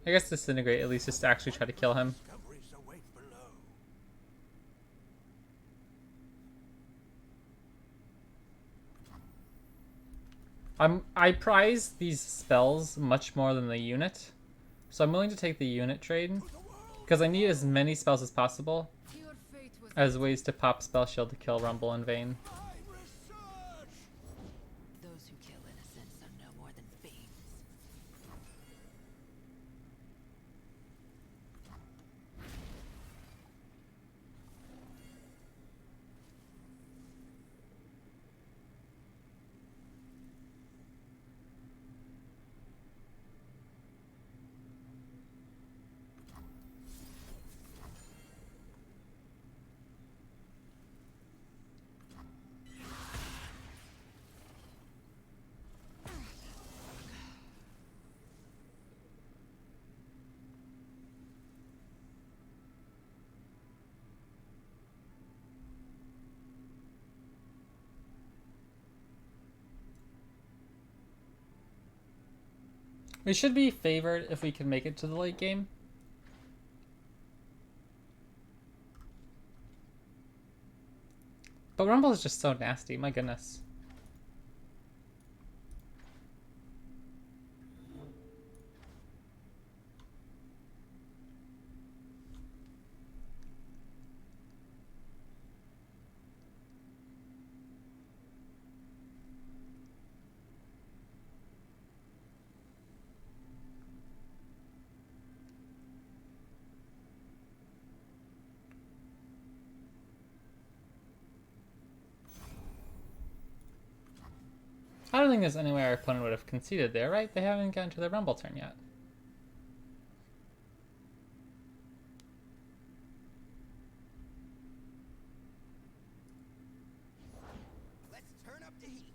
I guess Disintegrate at least just to actually try to kill him. Discoveries await below. I prize these spells much more than the unit, so I'm willing to take the unit trade because I need as many spells as possible Your fate was as ways to pop spell shield to kill Rumble and Vayne. those who kill innocents are no more than fiends. We should be favored if we can make it to the late game. But Rumble is just so nasty, my goodness. I don't think there's any way our opponent would have conceded there, right? They haven't gotten to their Rumble turn yet. Let's turn up the heat.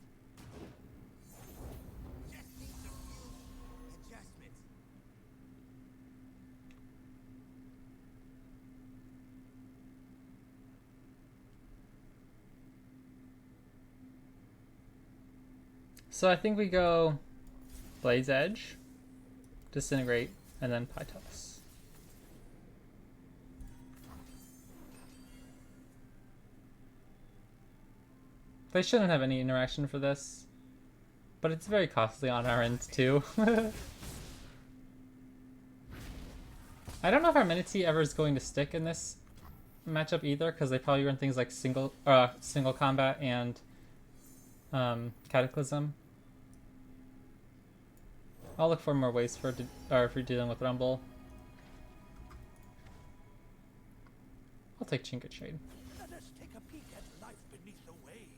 Just need some few adjustments. So I think we go Blaze Edge, Disintegrate, and then Pytos. They shouldn't have any interaction for this, but it's very costly on our end too. I don't know if our Minity ever is going to stick in this matchup either, because they probably run things like single combat and Cataclysm. I'll look for more ways for if you're dealing with Rumble. I'll take Chinka Trade. Let us take a peek at life beneath the waves.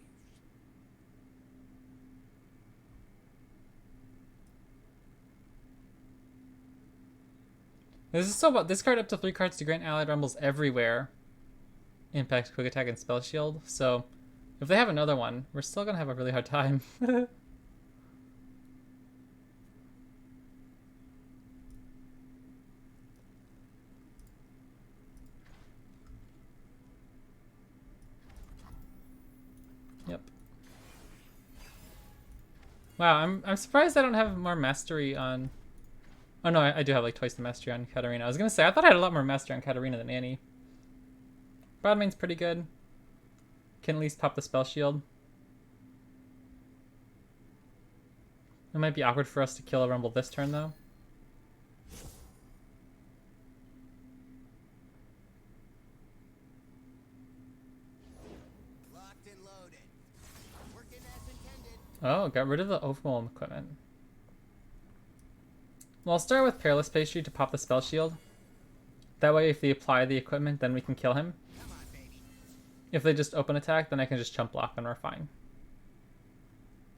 This is so about discard up to 3 cards to grant allied Rumbles everywhere. Impact, Quick Attack, and Spell Shield. So if they have another one, we're still gonna have a really hard time. Yep. Wow, I'm surprised I don't have more mastery on. Oh no, I do have like twice the mastery on Katarina. I was gonna say I thought I had a lot more mastery on Katarina than Annie. Broadmain's pretty good. Can at least pop the spell shield. It might be awkward for us to kill a Rumble this turn though. Locked and loaded. Working as intended. Oh, got rid of the overwhelm equipment. Well, I'll start with Perilous Pastry to pop the spell shield. That way, if they apply the equipment, then we can kill him. Come on, baby. If they just open attack, then I can just chump block and we're fine.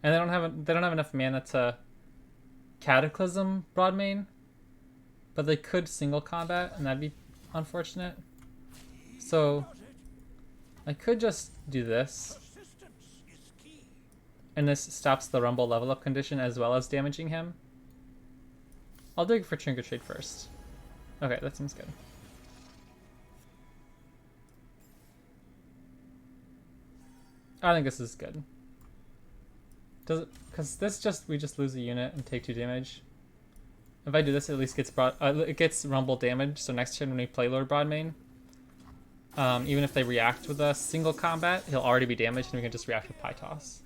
And they don't have enough mana to Cataclysm Broadmain, but they could single combat, and that'd be unfortunate. So I could just do this, Persistence is key. and this stops the Rumble level up condition as well as damaging him. I'll dig for Trinket Trade first. Okay, that seems good. I think this is good. Does it? Because this we just lose a unit and take 2 damage. If I do this, it at least gets it gets Rumble damage. So next turn when we play Lord Broadmain, even if they react with a single combat, he'll already be damaged, and we can just react with Pytos.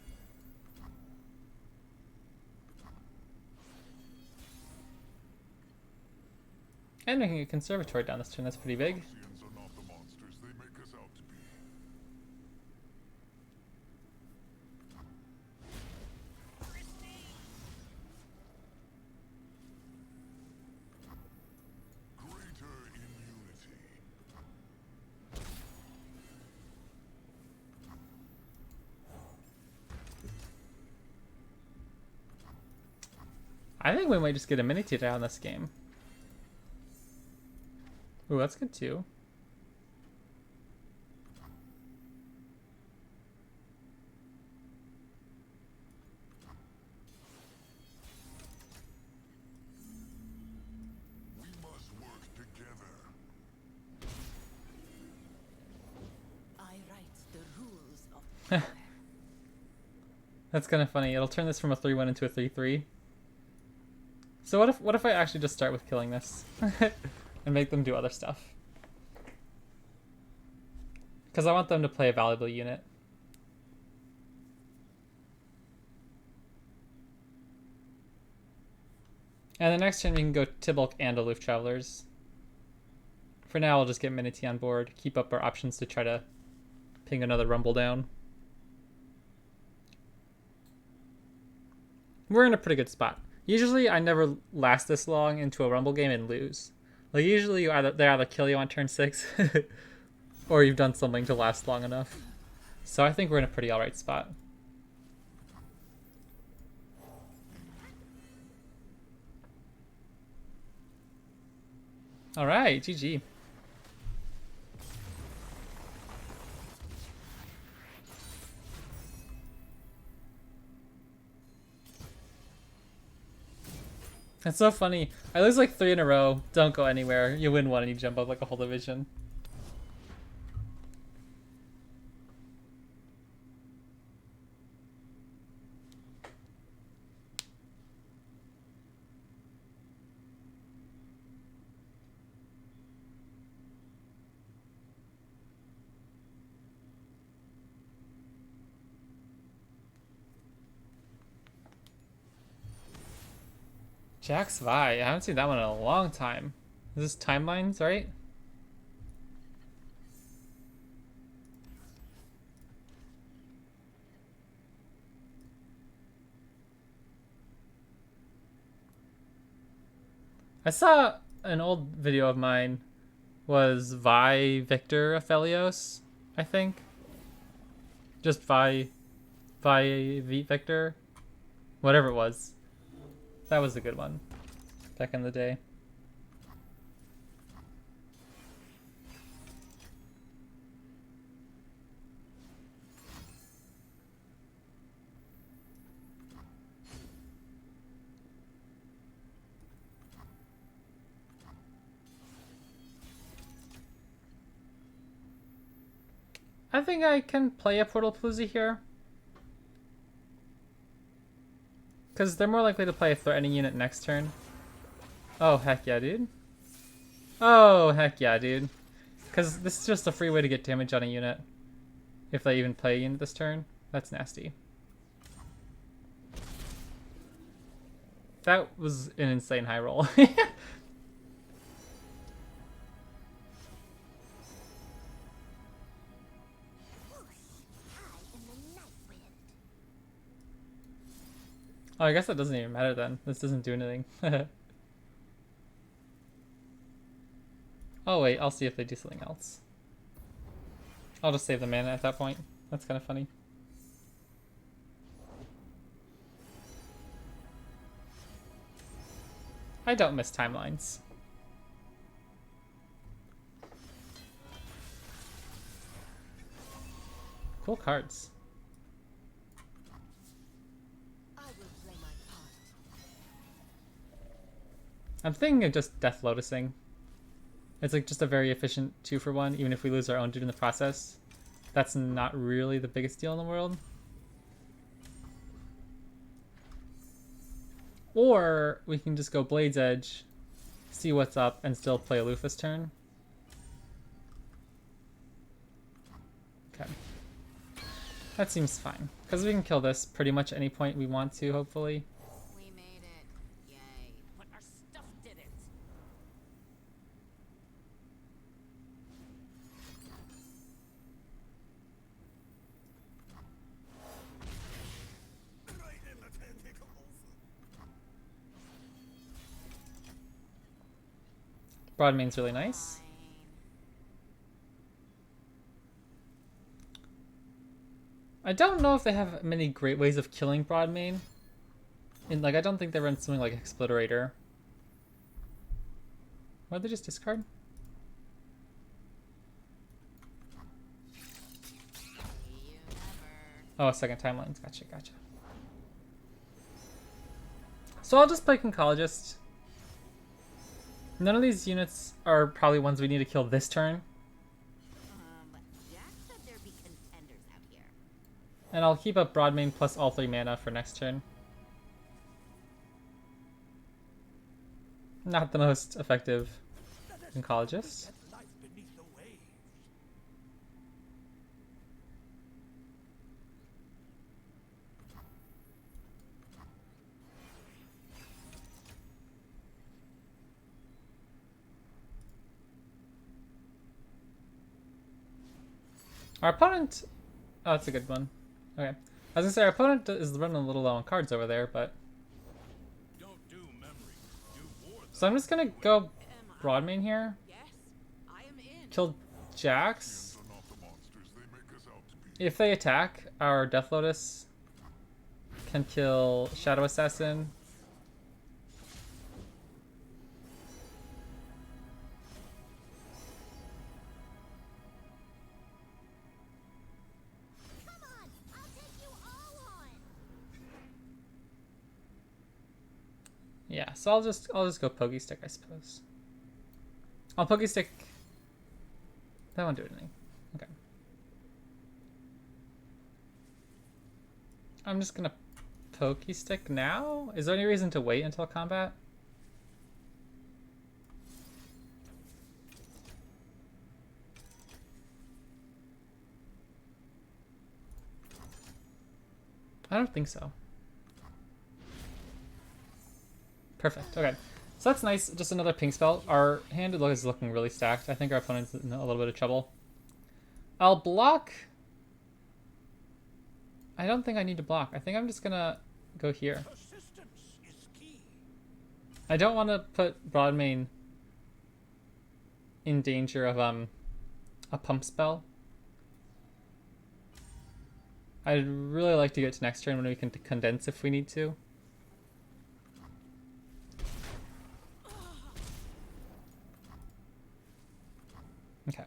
And we can get Conservatory down this turn. That's pretty big. Martians are not the monsters they make us out to be. Greater in unity. I think we might just get a mini Tita on this game. Ooh, that's good too. We must work together. I write the rules of power. That's kind of funny. It'll turn this from a 3-1 into a 3-3. So what if I actually just start with killing this and make them do other stuff? Because I want them to play a valuable unit. And the next turn we can go Tibulk and Aloof Travelers. For now, I'll just get Minity on board, keep up our options to try to ping another Rumble down. We're in a pretty good spot. Usually, I never last this long into a Rumble game and lose. Like, usually they either kill you on turn 6, or you've done something to last long enough. So I think we're in a pretty alright spot. All right, GG. That's so funny. I lose like 3 in a row. Don't go anywhere. You win one and you jump up like a whole division. Jack's Vi. I haven't seen that one in a long time. Is this timelines, right? I saw an old video of mine was Vi Victor Aphelios, I think. Just Vi Victor. Whatever it was. That was a good one. Back in the day. I think I can play a Portal Palooza here. Because they're more likely to play a threatening unit next turn. Oh, heck yeah, dude. Oh, heck yeah, dude. Because this is just a free way to get damage on a unit. If they even play a unit this turn. That's nasty. That was an insane high roll. Oh, I guess that doesn't even matter then. This doesn't do anything. Oh wait, I'll see if they do something else. I'll just save the mana at that point. That's kind of funny. I don't miss timelines. Cool cards. I'm thinking of just Death Lotusing. It's like just a very efficient 2-for-1, even if we lose our own dude in the process. That's not really the biggest deal in the world. Or we can just go Blade's Edge, see what's up, and still play aloof this turn. Okay. That seems fine. Because we can kill this pretty much any point we want to, hopefully. We made it. Yay. But our stuff didn't. Right in the tentacles. Broadmain's really nice. Fine. I don't know if they have many great ways of killing Broadmain. And like, I don't think they run something like Explorator. Why did they just discard? See you never. Oh, second timelines. Gotcha, gotcha. So I'll just play Conchologist. None of these units are probably ones we need to kill this turn. Jack said there'd be contenders out here. And I'll keep up Broadmain plus all 3 mana for next turn. Not the most effective Oncologist. Life beneath the waves. Our opponent... Oh, that's a good one. Okay. I was gonna say, our opponent is running a little low on cards over there, but... Don't do memory. Do war. So I'm just gonna go Broadmain here. Yes, I am in. Kill Jax. Are not the monsters they make us out to be. If they attack, our Death Lotus can kill Shadow Assassin. Yeah, so I'll just go Pokey Stick, I suppose. I'll Pokey Stick. That won't do anything. Okay. I'm just gonna Pokey Stick now? Is there any reason to wait until combat? I don't think so. Perfect. Okay. So that's nice. Just another pink spell. Our hand is looking really stacked. I think our opponent's in a little bit of trouble. I'll block. I don't think I need to block. I think I'm just gonna go here. Persistence is key. I don't want to put Broadmane in danger of a pump spell. I'd really like to get to next turn when we can condense if we need to. Okay.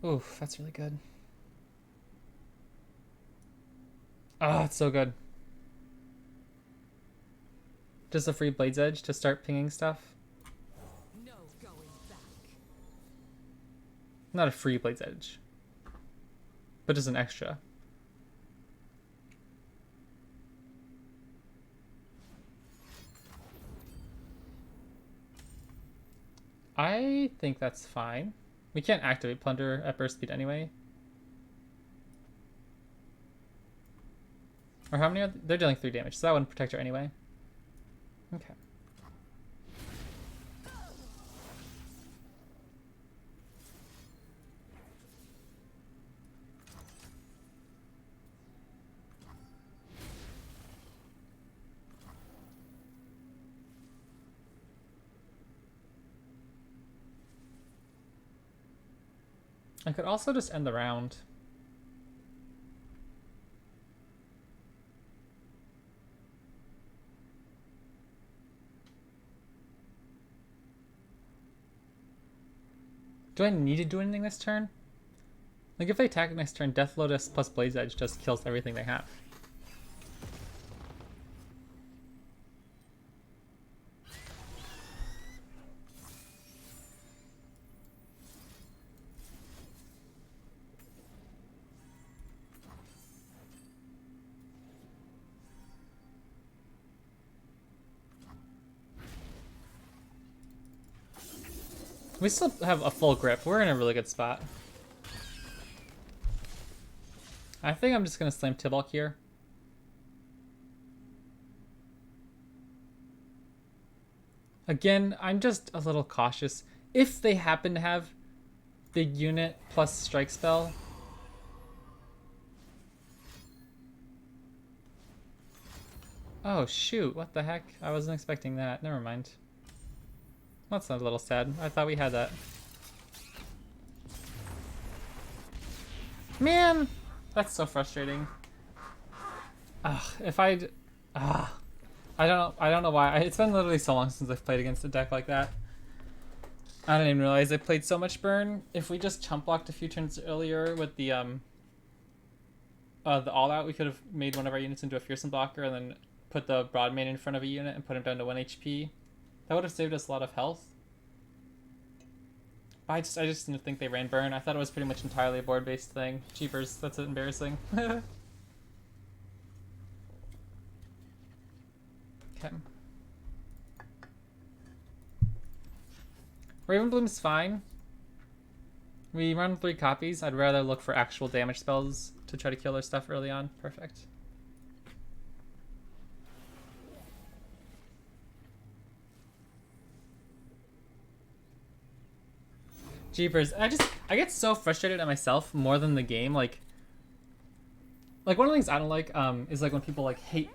Oof, that's really good. Ah, it's so good. Just a free Blade's Edge to start pinging stuff. No going back. Not a free Blade's Edge, but just an extra. I think that's fine. We can't activate Plunder at burst speed anyway. Or how many are they're dealing 3 damage, so that wouldn't protect her anyway. Okay. I could also just end the round. Do I need to do anything this turn? Like, if they attack next turn, Death Lotus plus Blade's Edge just kills everything they have. We still have a full grip. We're in a really good spot. I think I'm just going to slam Tibalt here. Again, I'm just a little cautious. If they happen to have the unit plus strike spell. Oh shoot, what the heck? I wasn't expecting that. Never mind. That's a little sad. I thought we had that. Man! That's so frustrating. Ugh, if I'd... I don't know why. It's been literally so long since I've played against a deck like that. I didn't even realize I played so much burn. If we just chump blocked a few turns earlier with the all-out, we could have made one of our units into a fearsome blocker and then put the Broadmane in front of a unit and put him down to 1 HP. That would have saved us a lot of health. I just didn't think they ran burn. I thought it was pretty much entirely a board-based thing. Jeepers, that's embarrassing. Okay. Raven Bloom's fine. We run 3 copies. I'd rather look for actual damage spells to try to kill their stuff early on. Perfect. Jeepers, I get so frustrated at myself more than the game. Like one of the things I don't like is like when people like hate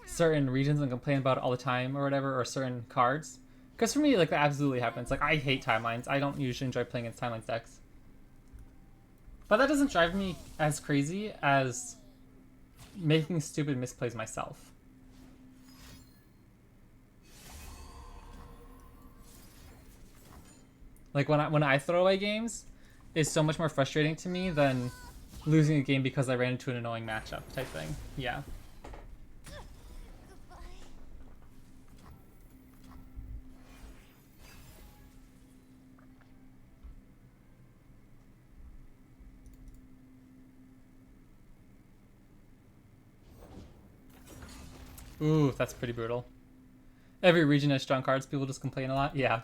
certain regions and complain about it all the time or whatever, or certain cards. Because for me, like, that absolutely happens. Like, I hate timelines. I don't usually enjoy playing against timelines decks. But that doesn't drive me as crazy as making stupid misplays myself. Like, when I throw away games, is so much more frustrating to me than losing a game because I ran into an annoying matchup type thing. Yeah. Ooh, that's pretty brutal. Every region has strong cards. People just complain a lot. Yeah.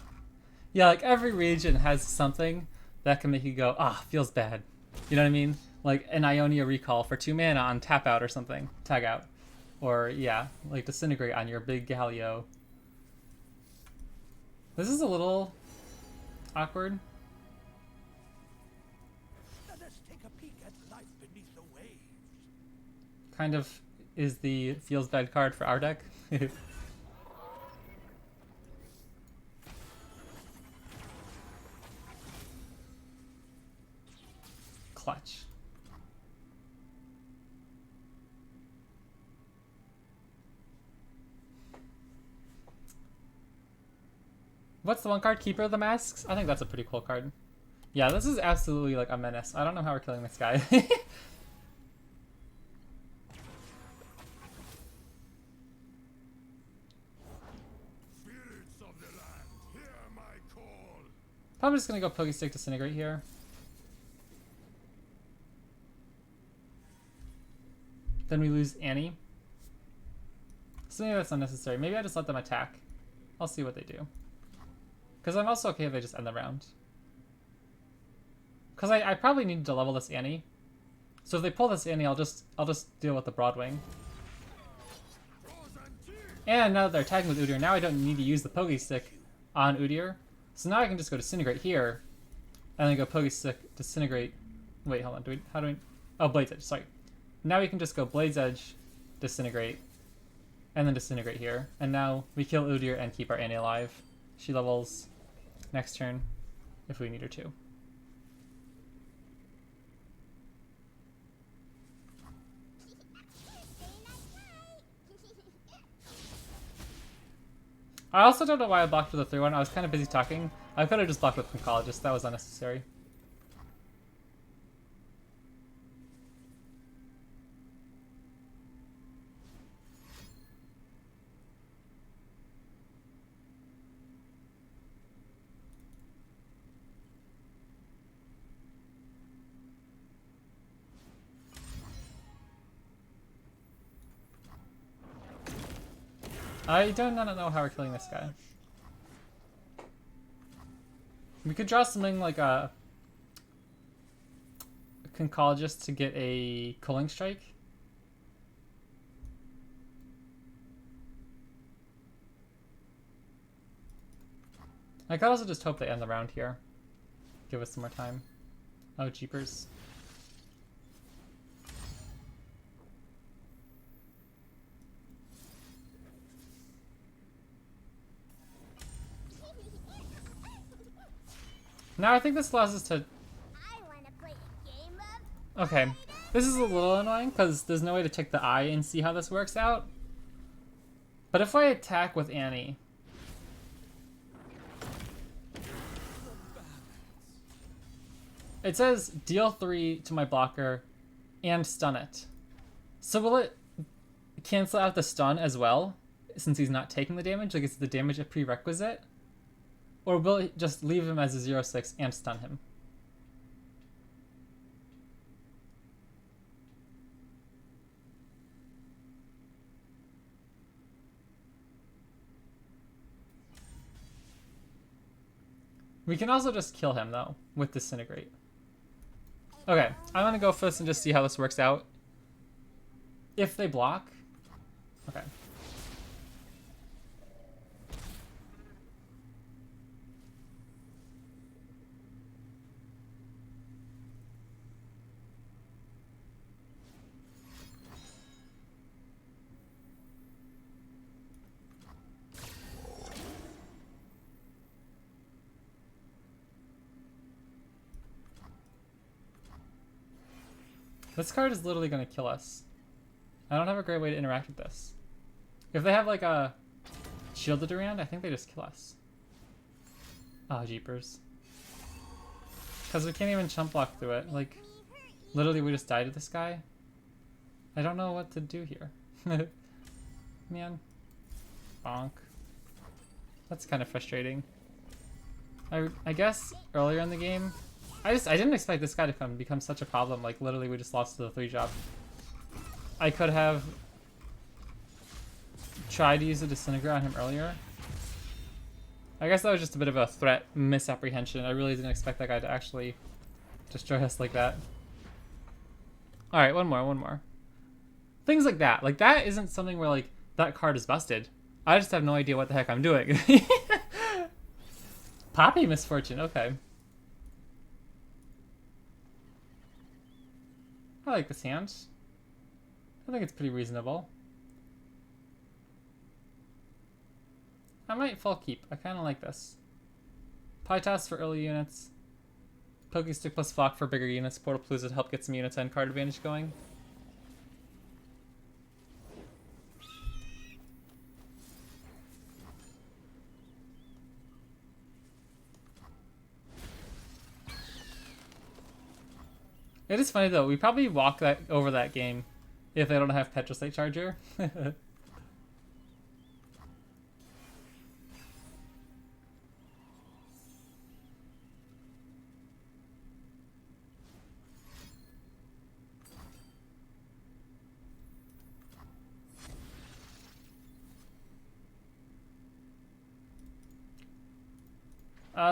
Yeah, like every region has something that can make you go, ah, feels bad. You know what I mean? Like an Ionia recall for 2 mana on tap out or something. Tag out. Or, yeah, like Disintegrate on your big Galio. This is a little awkward. Let us take a peek at life beneath the waves. Kind of is the feels bad card for our deck. Clutch. What's the one card? Keeper of the Masks? I think that's a pretty cool card. Yeah, this is absolutely like a menace. I don't know how we're killing this guy. Spirits of the land, hear my call. Probably just gonna go Pokestick Disintegrate here. Then we lose Annie. So maybe that's unnecessary. Maybe I just let them attack. I'll see what they do. Because I'm also okay if they just end the round. Because I probably need to level this Annie. So if they pull this Annie, I'll just deal with the Broadwing. And now that they're attacking with Udyr, now I don't need to use the Pokestick on Udyr. So now I can just go Disintegrate here, and then go Pokestick, Disintegrate. Wait, hold on. How do we? Oh, Blade's Edge. Sorry. Now we can just go Blade's Edge, Disintegrate, and then Disintegrate here. And now we kill Udyr and keep our Annie alive. She levels next turn if we need her to. I also don't know why I blocked with the 3-1. I was kind of busy talking. I could have just blocked with Oncologist. That was unnecessary. I do not know how we're killing this guy. We could draw something like a Conchologist to get a Culling Strike. I could also just hope they end the round here. Give us some more time. Oh, jeepers. Now I think this allows us to... I want to play a game of... Okay, this is a little annoying because there's no way to check the eye and see how this works out. But if I attack with Annie... It says deal 3 to my blocker and stun it. So will it cancel out the stun as well, since he's not taking the damage? Like, is the damage a prerequisite? Or will it just leave him as a 0/6 and stun him? We can also just kill him, though, with Disintegrate. Okay, I'm gonna go first and just see how this works out. If they block... Okay. This card is literally going to kill us. I don't have a great way to interact with this. If they have like a shielded Durand, I think they just kill us. Oh, jeepers. Because we can't even chump block through it. Like, literally we just died to this guy. I don't know what to do here. Man. Bonk. That's kind of frustrating. I guess earlier in the game, I didn't expect this guy to become such a problem. Like, literally we just lost to the 3-drop. I could have tried to use a disintegrate on him earlier. I guess that was just a bit of a threat misapprehension. I really didn't expect that guy to actually destroy us like that. Alright, one more. Things like that. Like, that isn't something where, like, that card is busted. I just have no idea what the heck I'm doing. Poppy Misfortune, okay. I like this hand. I think it's pretty reasonable. I might full keep. I kind of like this. Pie Toss for early units. Pokestick plus Flock for bigger units. Portapalooza to help get some units and card advantage going. It is funny though, we probably walk that over that game if they don't have Petroslate Charger.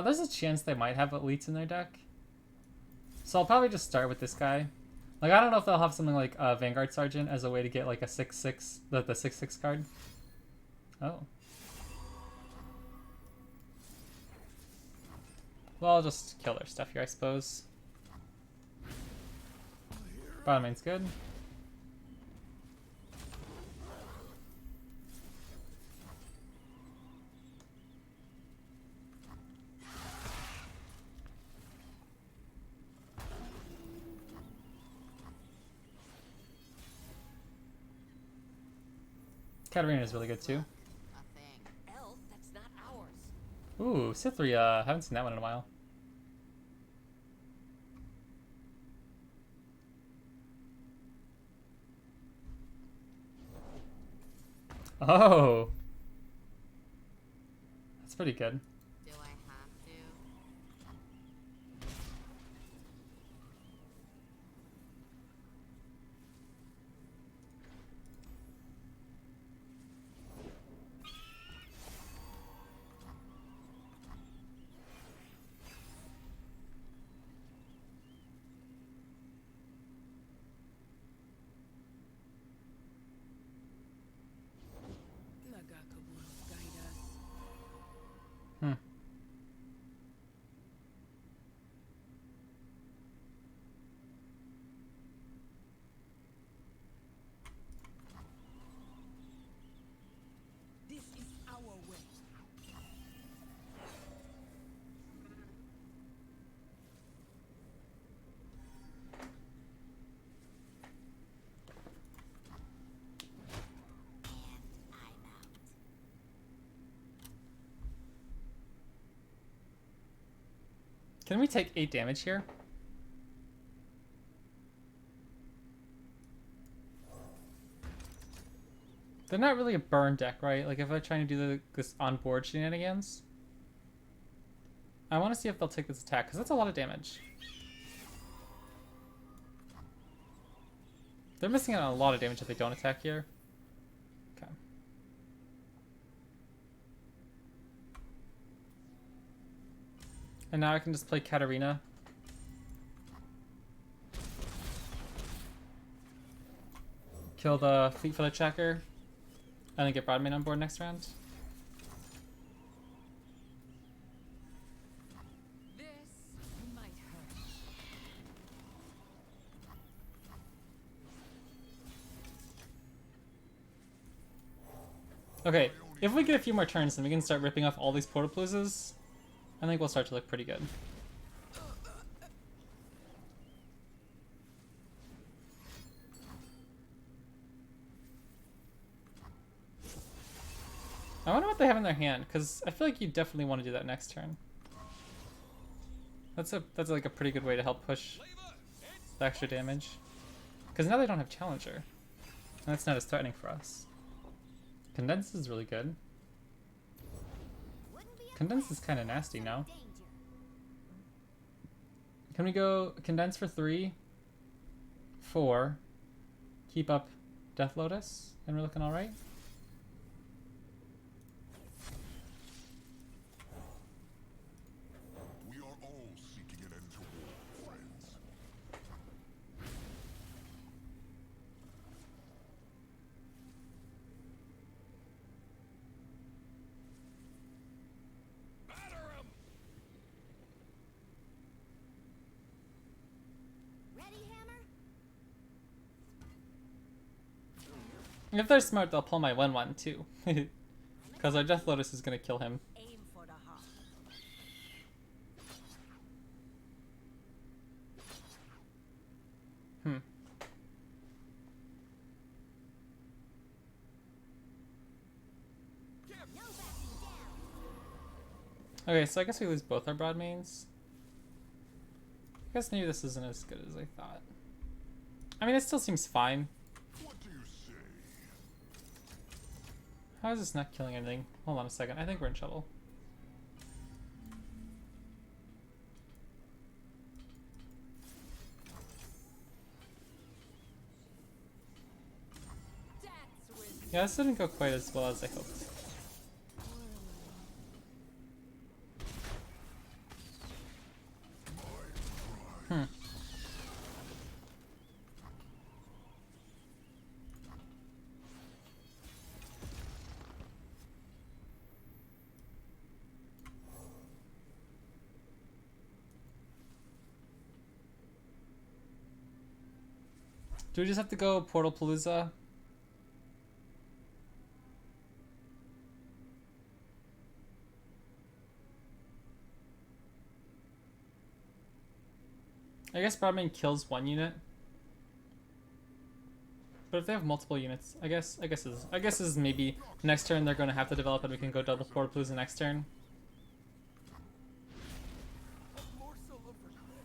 There's a chance they might have elites in their deck. So I'll probably just start with this guy. Like, I don't know if they'll have something like Vanguard Sergeant as a way to get like a 6/6, the 6/6 card. Oh. Well, I'll just kill their stuff here, I suppose. Bottom lane's good. Katarina is really good too. A thing. Elf, that's not ours. Ooh, Cythria. Haven't seen that one in a while. Oh. That's pretty good. Do I have to? Nagakaburos guide us. Hmm. This is our way. Can we take 8 damage here? They're not really a burn deck, right? Like if I'm trying to do this on-board shenanigans. I want to see if they'll take this attack, because that's a lot of damage. They're missing out on a lot of damage if they don't attack here. Okay. And now I can just play Katarina. Kill the Fleet-footed Tracker. And then get Broadman on board next round. This might hurt. Okay, if we get a few more turns, then we can start ripping off all these Portapaloozas. I think we'll start to look pretty good. I wonder what they have in their hand, because I feel like you definitely want to do that next turn. That's like a pretty good way to help push the extra damage. Because now they don't have Challenger. And that's not as threatening for us. Condense is really good. Condense is kind of nasty now. Can we go Condense for 3, 4, keep up Death Lotus, and we're looking alright? If they're smart, they'll pull my 1/1 too. Because our Death Lotus is gonna kill him. Aim for the heart. Hmm. No backing down. Okay, so I guess we lose both our broad mains. I guess maybe this isn't as good as I thought. I mean, it still seems fine. What do you say? How is this not killing anything? Hold on a second. I think we're in trouble. That's with Yeah, this didn't go quite as well as I hoped. Hmm. Do we just have to go Portal Palooza? I guess Broadman kills one unit. But if they have multiple units, I guess this is maybe next turn they're gonna have to develop and we can go double Portal Palooza next turn. A morsel of regret.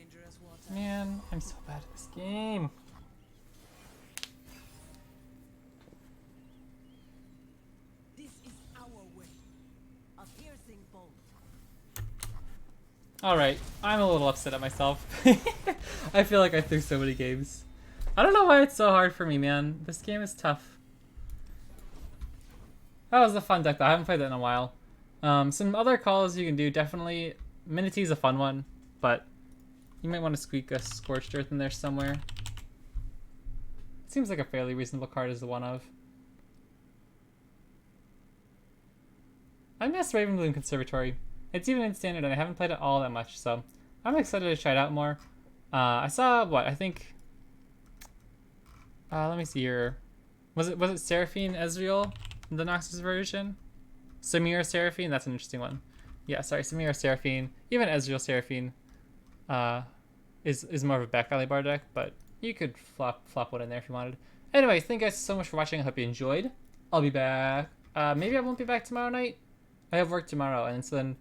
dangerous water. Man, I'm so bad at this game. This is our way. A piercing bolt. Alright, I'm a little upset at myself. I feel like I threw so many games. I don't know why it's so hard for me, man. This game is tough. That was a fun deck though. I haven't played that in a while. Some other calls you can do, definitely. Minity is a fun one, but you might want to squeak a Scorched Earth in there somewhere. Seems like a fairly reasonable card as the one of. I miss Ravenbloom Conservatory. It's even in standard and I haven't played it all that much, so I'm excited to try it out more. I saw what I think. Let me see here. Was it Seraphine Ezreal, the Noxus version? Samira Seraphine, that's an interesting one. Yeah, sorry, Samira Seraphine. Even Ezreal Seraphine is more of a back alley bar deck, but you could flop one in there if you wanted. Anyway, thank you guys so much for watching. I hope you enjoyed. I'll be back. Maybe I won't be back tomorrow night. I have work tomorrow, and so then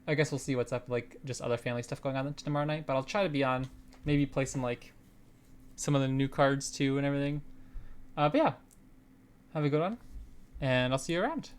I guess we'll see what's up, like just other family stuff going on tomorrow night. But I'll try to be on. Maybe play some of the new cards too and everything. But yeah, have a good one, and I'll see you around.